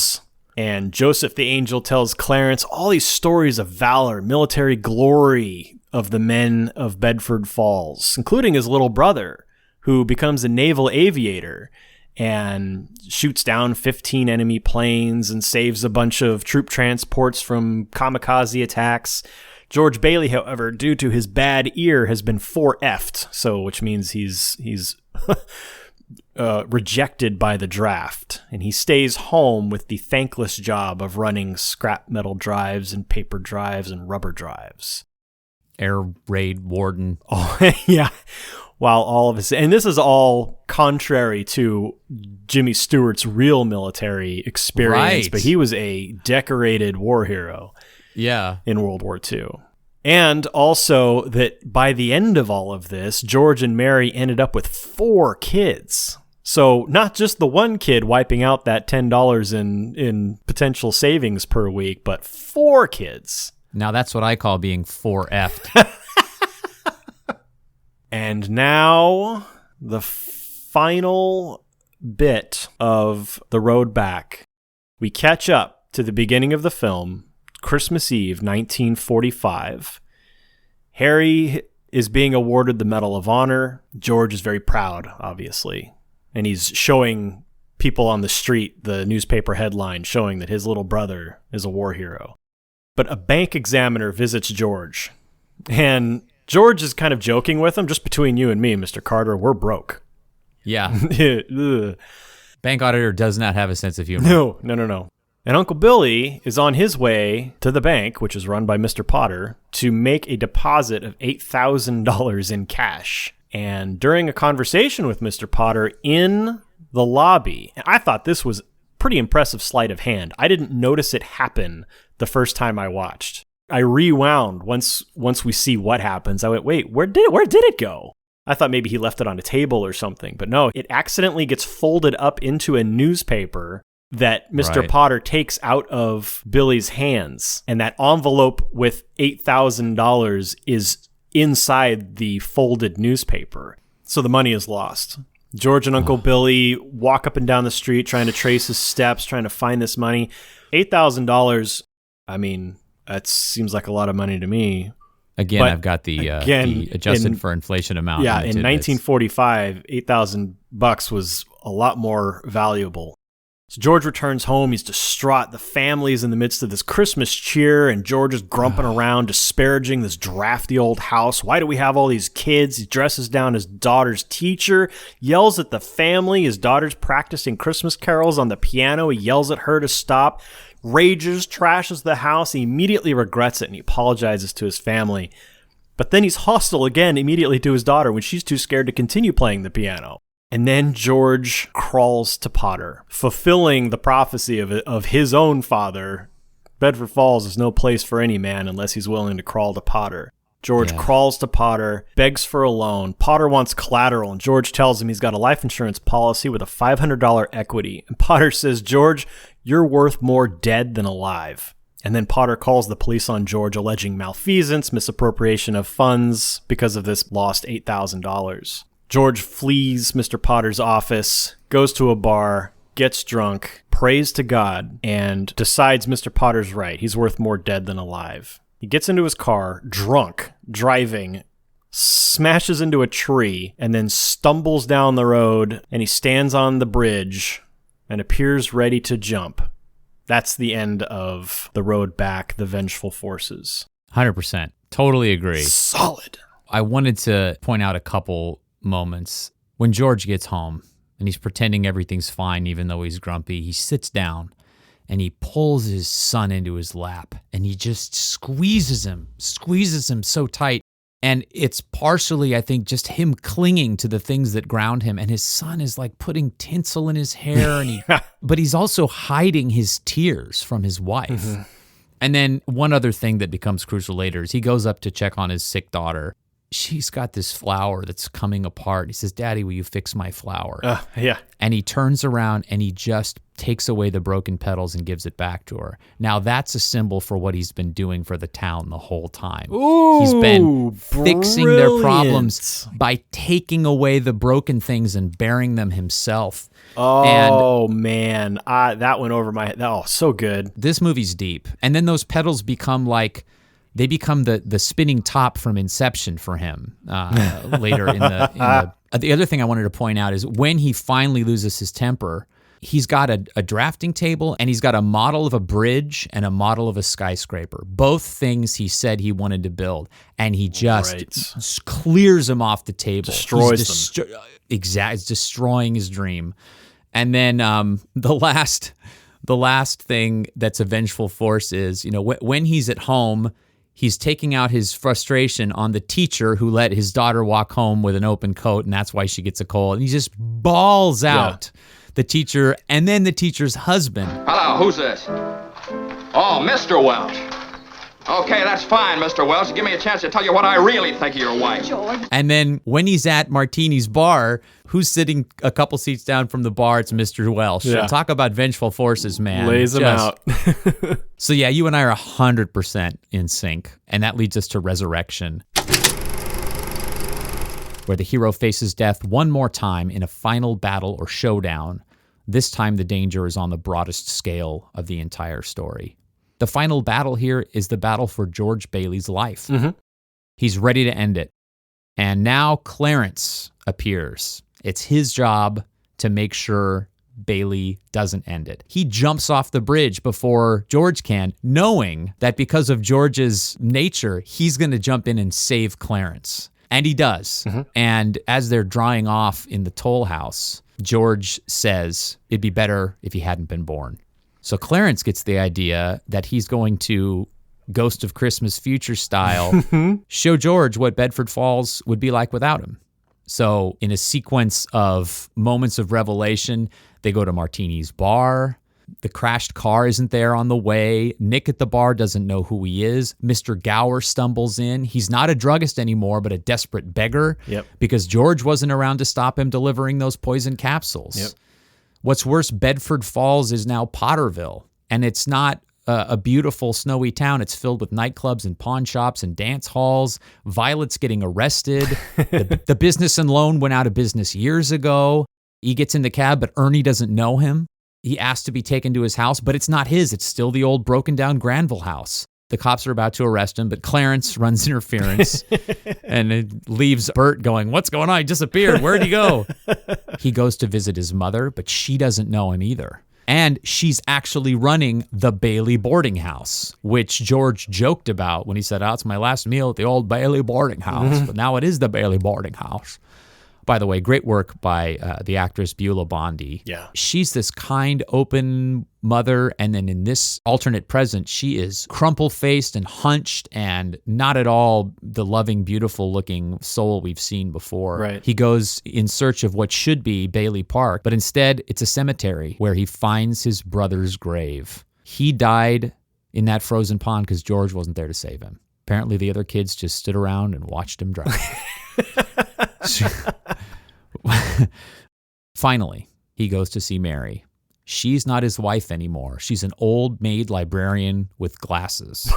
And Joseph the Angel tells Clarence all these stories of valor, military glory of the men of Bedford Falls, including his little brother, who becomes a naval aviator and shoots down 15 enemy planes and saves a bunch of troop transports from kamikaze attacks. George Bailey, however, due to his bad ear, has been 4F'd, so which means he's rejected by the draft, and he stays home with the thankless job of running scrap metal drives and paper drives and rubber drives. Air raid warden. Oh, yeah. While all of his, and this is all contrary to Jimmy Stewart's real military experience, right. But he was a decorated war hero. Yeah. In World War II. And also that by the end of all of this, George and Mary ended up with 4 kids. So not just the one kid wiping out that $10 in potential savings per week, but 4 kids. Now that's what I call being 4F'd. And now the final bit of the road back. We catch up to the beginning of the film, Christmas Eve, 1945. Harry is being awarded the Medal of Honor. George is very proud, obviously. And he's showing people on the street the newspaper headline showing that his little brother is a war hero. But a bank examiner visits George. And George is kind of joking with him, just between you and me, Mr. Carter, we're broke. Yeah. Bank auditor does not have a sense of humor. No. And Uncle Billy is on his way to the bank, which is run by Mr. Potter, to make a deposit of $8,000 in cash. And during a conversation with Mr. Potter in the lobby, and I thought this was pretty impressive sleight of hand. I didn't notice it happen the first time I watched. I rewound once we see what happens. I went, wait, where did it go? I thought maybe he left it on a table or something, but no, it accidentally gets folded up into a newspaper that Mr. Potter takes out of Billy's hands, and that envelope with $8,000 is inside the folded newspaper. So the money is lost. George and Uncle Billy walk up and down the street trying to trace his steps, trying to find this money. $8,000, I mean, that seems like a lot of money to me. Again, I've got the adjusted for inflation amount. Yeah, in 1945, $8,000 was a lot more valuable. So George returns home. He's distraught. The family is in the midst of this Christmas cheer, and George is grumping around, disparaging this drafty old house. Why do we have all these kids? He dresses down his daughter's teacher, yells at the family. His daughter's practicing Christmas carols on the piano. He yells at her to stop, rages, trashes the house. He immediately regrets it, and he apologizes to his family. But then he's hostile again immediately to his daughter when she's too scared to continue playing the piano. And then George crawls to Potter, fulfilling the prophecy of his own father. Bedford Falls is no place for any man unless he's willing to crawl to Potter. George crawls to Potter, begs for a loan. Potter wants collateral, and George tells him he's got a life insurance policy with a $500 equity. And Potter says, George, you're worth more dead than alive. And then Potter calls the police on George, alleging malfeasance, misappropriation of funds because of this lost $8,000. George flees Mr. Potter's office, goes to a bar, gets drunk, prays to God, and decides Mr. Potter's right. He's worth more dead than alive. He gets into his car, drunk, driving, smashes into a tree, and then stumbles down the road, and he stands on the bridge and appears ready to jump. That's the end of The Road Back, The Vengeful Forces. 100%. Totally agree. Solid. I wanted to point out a couple moments. When George gets home and he's pretending everything's fine even though he's grumpy, he sits down and he pulls his son into his lap and he just squeezes him so tight. And it's partially, I think, just him clinging to the things that ground him. And his son is like putting tinsel in his hair, and but he's also hiding his tears from his wife. Mm-hmm. And then one other thing that becomes crucial later is he goes up to check on his sick daughter. She's got this flower that's coming apart. He says, "Daddy, will you fix my flower?" Yeah. And he turns around and he just takes away the broken petals and gives it back to her. Now that's a symbol for what he's been doing for the town the whole time. Ooh, he's been fixing their brilliant. Problems by taking away the broken things and bearing them himself. Oh, man. That went over my head. Oh, so good. This movie's deep. And then those petals become like, they become the spinning top from Inception for him later in the the other thing I wanted to point out is when he finally loses his temper, he's got a drafting table and he's got a model of a bridge and a model of a skyscraper. Both things he said he wanted to build, and he just clears them off the table. Destroys them. Exactly, it's destroying his dream. And then the last thing that's a vengeful force is, when he's at home, he's taking out his frustration on the teacher who let his daughter walk home with an open coat, and that's why she gets a cold. And he just bawls out the teacher and then the teacher's husband. Hello, who's this? Oh, Mr. Welch. Okay, that's fine, Mr. Welch. Give me a chance to tell you what I really think of your wife. George. And then when he's at Martini's bar, who's sitting a couple seats down from the bar? It's Mr. Welch. Yeah. Talk about vengeful forces, man. Lays him out. So yeah, you and I are 100% in sync. And that leads us to Resurrection, where the hero faces death one more time in a final battle or showdown. This time the danger is on the broadest scale of the entire story. The final battle here is the battle for George Bailey's life. Mm-hmm. He's ready to end it. And now Clarence appears. It's his job to make sure Bailey doesn't end it. He jumps off the bridge before George can, knowing that because of George's nature, he's going to jump in and save Clarence. And he does. Mm-hmm. And as they're drying off in the toll house, George says it'd be better if he hadn't been born. So Clarence gets the idea that he's going to, Ghost of Christmas Future style, show George what Bedford Falls would be like without him. So in a sequence of moments of revelation, they go to Martini's bar. The crashed car isn't there on the way. Nick at the bar doesn't know who he is. Mr. Gower stumbles in. He's not a druggist anymore, but a desperate beggar. Yep. Because George wasn't around to stop him delivering those poison capsules. Yep. What's worse, Bedford Falls is now Potterville, and it's not a beautiful snowy town. It's filled with nightclubs and pawn shops and dance halls. Violet's getting arrested. The business and loan went out of business years ago. He gets in the cab, but Ernie doesn't know him. He asks to be taken to his house, but it's not his. It's still the old broken down Granville house. The cops are about to arrest him, but Clarence runs interference and it leaves Bert going, "What's going on? He disappeared. Where'd he go?" He goes to visit his mother, but she doesn't know him either. And she's actually running the Bailey boarding house, which George joked about when he said, "Oh, it's my last meal at the old Bailey boarding house." But now it is the Bailey boarding house. By the way, great work by the actress Beulah Bondi. Yeah. She's this kind, open mother, and then in this alternate present, she is crumple-faced and hunched and not at all the loving, beautiful-looking soul we've seen before. Right. He goes in search of what should be Bailey Park, but instead it's a cemetery where he finds his brother's grave. He died in that frozen pond because George wasn't there to save him. Apparently the other kids just stood around and watched him drown. Finally, he goes to see Mary. She's not his wife anymore. She's an old maid librarian with glasses.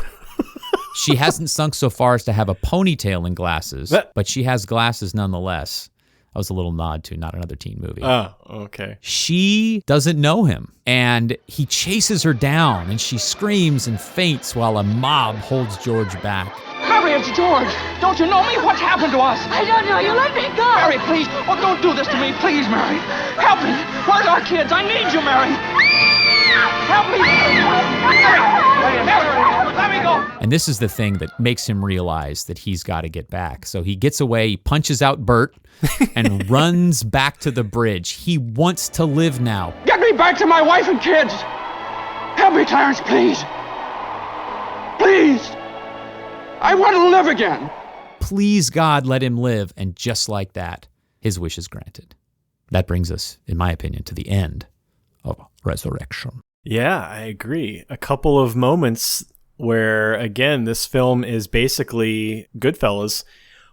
She hasn't sunk so far as to have a ponytail and glasses, but she has glasses nonetheless. That was a little nod to Not Another Teen Movie. Oh, okay. She doesn't know him, and he chases her down, and she screams and faints while a mob holds George back. Mary, it's George. Don't you know me? What's happened to us? I don't know. You let me go. Mary, please. Oh, don't do this to me. Please, Mary. Help me. Where's our kids? I need you, Mary. Help me. Mary, let me go. And this is the thing that makes him realize that he's got to get back. So he gets away, he punches out Bert, and runs back to the bridge. He wants to live now. Get me back to my wife and kids. Help me, Clarence, please. Please. I want to live again. Please, God, let him live. And just like that, his wish is granted. That brings us, in my opinion, to the end of Resurrection. Yeah, I agree. A couple of moments where, again, this film is basically Goodfellas.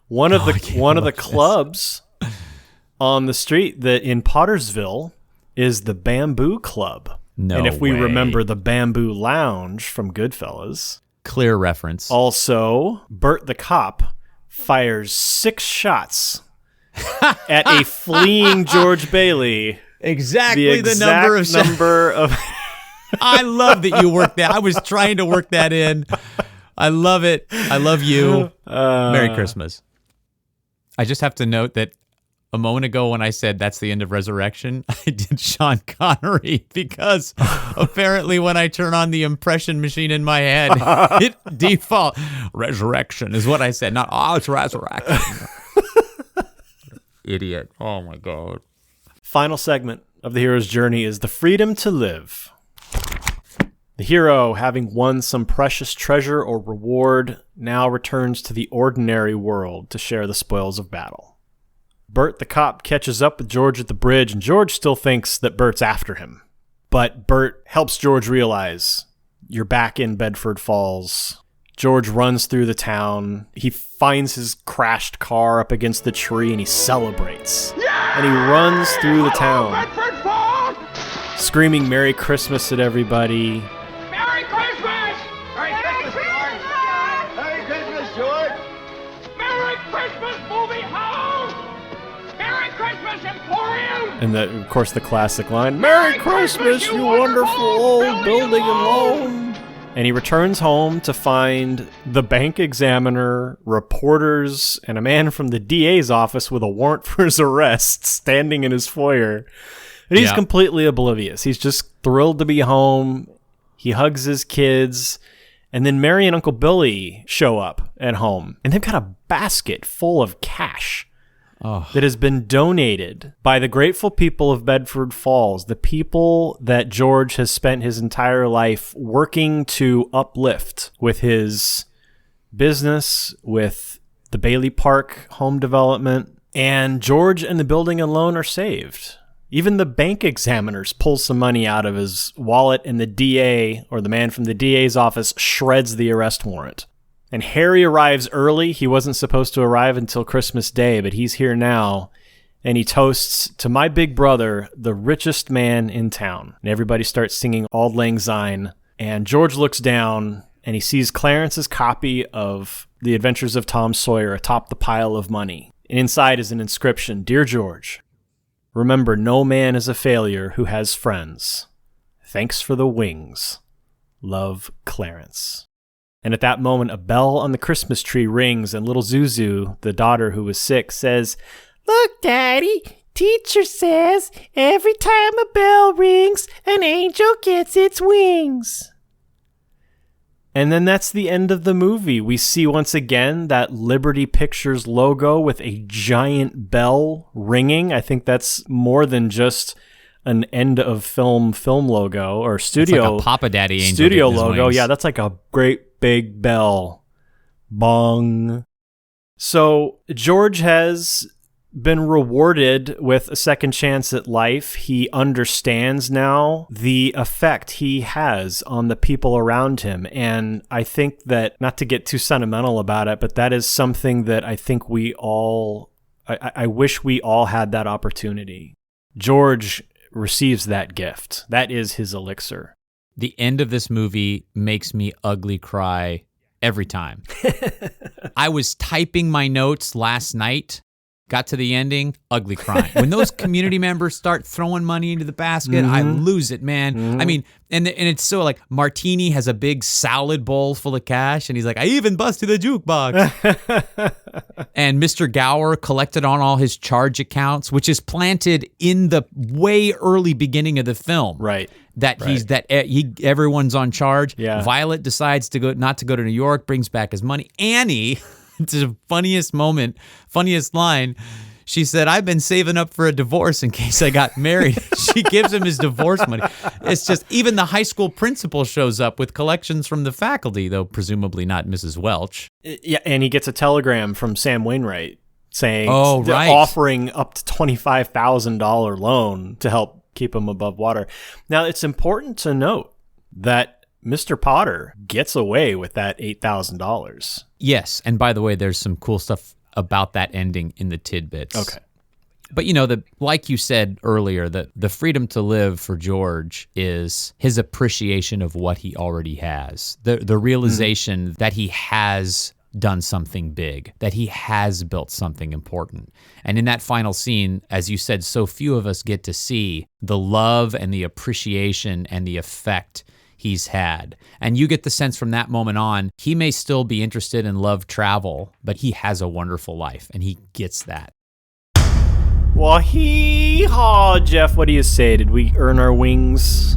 One of the clubs on the street that in Pottersville is the Bamboo Club. No And if we way. remember the Bamboo Lounge from Goodfellas. Clear reference. Also, Bert the cop fires 6 shots at a fleeing George Bailey. Exactly the exact number of I love that you worked that. I was trying to work that in. I love it. I love you. Merry Christmas. I just have to note that a moment ago when I said that's the end of Resurrection, I did Sean Connery because apparently when I turn on the impression machine in my head, it default Resurrection is what I said. Not, oh, it's Resurrection. Idiot. Oh my God. Final segment of the hero's journey is the freedom to live. The hero, having won some precious treasure or reward, now returns to the ordinary world to share the spoils of battle. Bert the cop catches up with George at the bridge, and George still thinks that Bert's after him. But Bert helps George realize, you're back in Bedford Falls. George runs through the town. He finds his crashed car up against the tree, and he celebrates. Yeah! And he runs through the town, Bedford Falls! screaming Merry Christmas at everybody. Merry Christmas! Merry Christmas, George! Merry Christmas, George! Merry Christmas, movie house! Merry Christmas, Emporium! And of course, the classic line, Merry Christmas, you wonderful old building and loan. And he returns home to find the bank examiner, reporters, and a man from the DA's office with a warrant for his arrest standing in his foyer. And he's completely oblivious. He's just thrilled to be home. He hugs his kids. And then Mary and Uncle Billy show up at home. And they've got a basket full of cash that has been donated by the grateful people of Bedford Falls, the people that George has spent his entire life working to uplift with his business, with the Bailey Park home development. And George and the building and loan are saved. Even the bank examiners pull some money out of his wallet, and the DA, or the man from the DA's office, shreds the arrest warrant. And Harry arrives early. He wasn't supposed to arrive until Christmas Day, but he's here now. And he toasts to my big brother, the richest man in town. And everybody starts singing Auld Lang Syne. And George looks down, and he sees Clarence's copy of The Adventures of Tom Sawyer atop the pile of money. And inside is an inscription, Dear George, remember no man is a failure who has friends. Thanks for the wings. Love, Clarence. And at that moment, a bell on the Christmas tree rings, and little Zuzu, the daughter who was sick, says, Look, Daddy, teacher says every time a bell rings, an angel gets its wings. And then that's the end of the movie. We see once again that Liberty Pictures logo with a giant bell ringing. I think that's more than just an end of film logo or studio. It's like a Papa Daddy angel studio getting his logo. wings. Yeah, that's like a great big bell. Bong. So George has been rewarded with a second chance at life. He understands now the effect he has on the people around him. And I think that, not to get too sentimental about it, but that is something that I think we all, I wish we all had that opportunity. George receives that gift. That is his elixir. The end of this movie makes me ugly cry every time. I was typing my notes last night, got to the ending, ugly crying. When those community members start throwing money into the basket, I lose it, man. I mean, and it's so like Martini has a big salad bowl full of cash, and he's like, I even busted a jukebox. And Mr. Gower collected on all his charge accounts, which is planted in the way early beginning of the film. Right. Everyone's on charge. Yeah. Violet decides not to go to New York, brings back his money. Annie, it's the funniest line. She said, I've been saving up for a divorce in case I got married. She gives him his divorce money. It's just, even the high school principal shows up with collections from the faculty, though presumably not Mrs. Welch. Yeah, and he gets a telegram from Sam Wainwright saying, right. offering up to $25,000 loan to help keep him above water. Now, it's important to note that Mr. Potter gets away with that $8,000. Yes, and by the way, there's some cool stuff about that ending in the tidbits. Okay. But like you said earlier, the freedom to live for George is his appreciation of what he already has. The realization that he has done something big, that he has built something important. And in that final scene, as you said, so few of us get to see the love and the appreciation and the effect he's had. And you get the sense from that moment on, he may still be interested in love travel, but he has a wonderful life, and he gets that. Well, hee-haw, Jeff, what do you say? Did we earn our wings?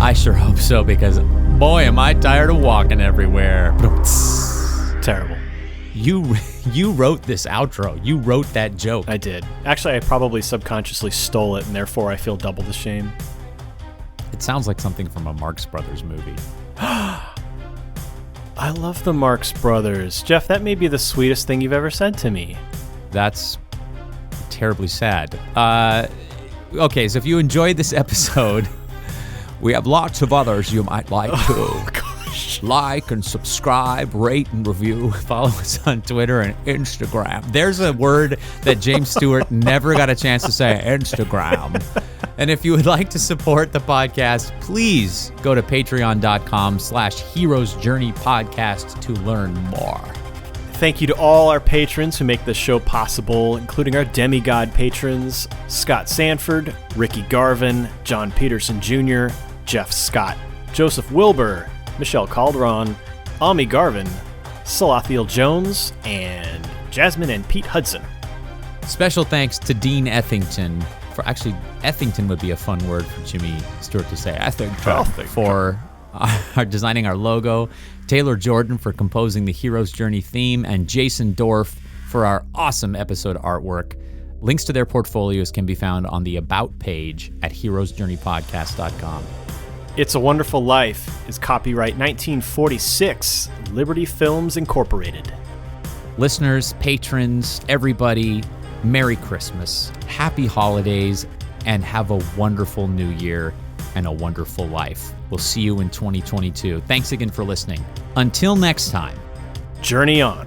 I sure hope so, because boy, am I tired of walking everywhere. Terrible. You wrote this outro. You wrote that joke. I did. Actually, I probably subconsciously stole it, and therefore I feel double the shame. It sounds like something from a Marx Brothers movie. I love the Marx Brothers. Jeff, that may be the sweetest thing you've ever said to me. That's terribly sad. Okay, so if you enjoyed this episode, we have lots of others you might like to like and subscribe, rate and review. Follow us on Twitter and Instagram. There's a word that James Stewart never got a chance to say, Instagram. And if you would like to support the podcast, please go to patreon.com/Heroes Journey Podcast to learn more. Thank you to all our patrons who make this show possible, including our demigod patrons, Scott Sanford, Ricky Garvin, John Peterson Jr., Jeff Scott, Joseph Wilbur, Michelle Calderon, Ami Garvin, Salathiel Jones, and Jasmine and Pete Hudson. Special thanks to Dean Ethington. Ethington would be a fun word for Jimmy Stewart to say. Ethington. For designing our logo, Taylor Jordan for composing the Hero's Journey theme, and Jason Dorff for our awesome episode artwork. Links to their portfolios can be found on the About page at heroesjourneypodcast.com. It's a Wonderful Life is copyright 1946, Liberty Films Incorporated. Listeners, patrons, everybody, Merry Christmas, Happy Holidays, and have a wonderful New Year and a wonderful life. We'll see you in 2022. Thanks again for listening. Until next time, journey on.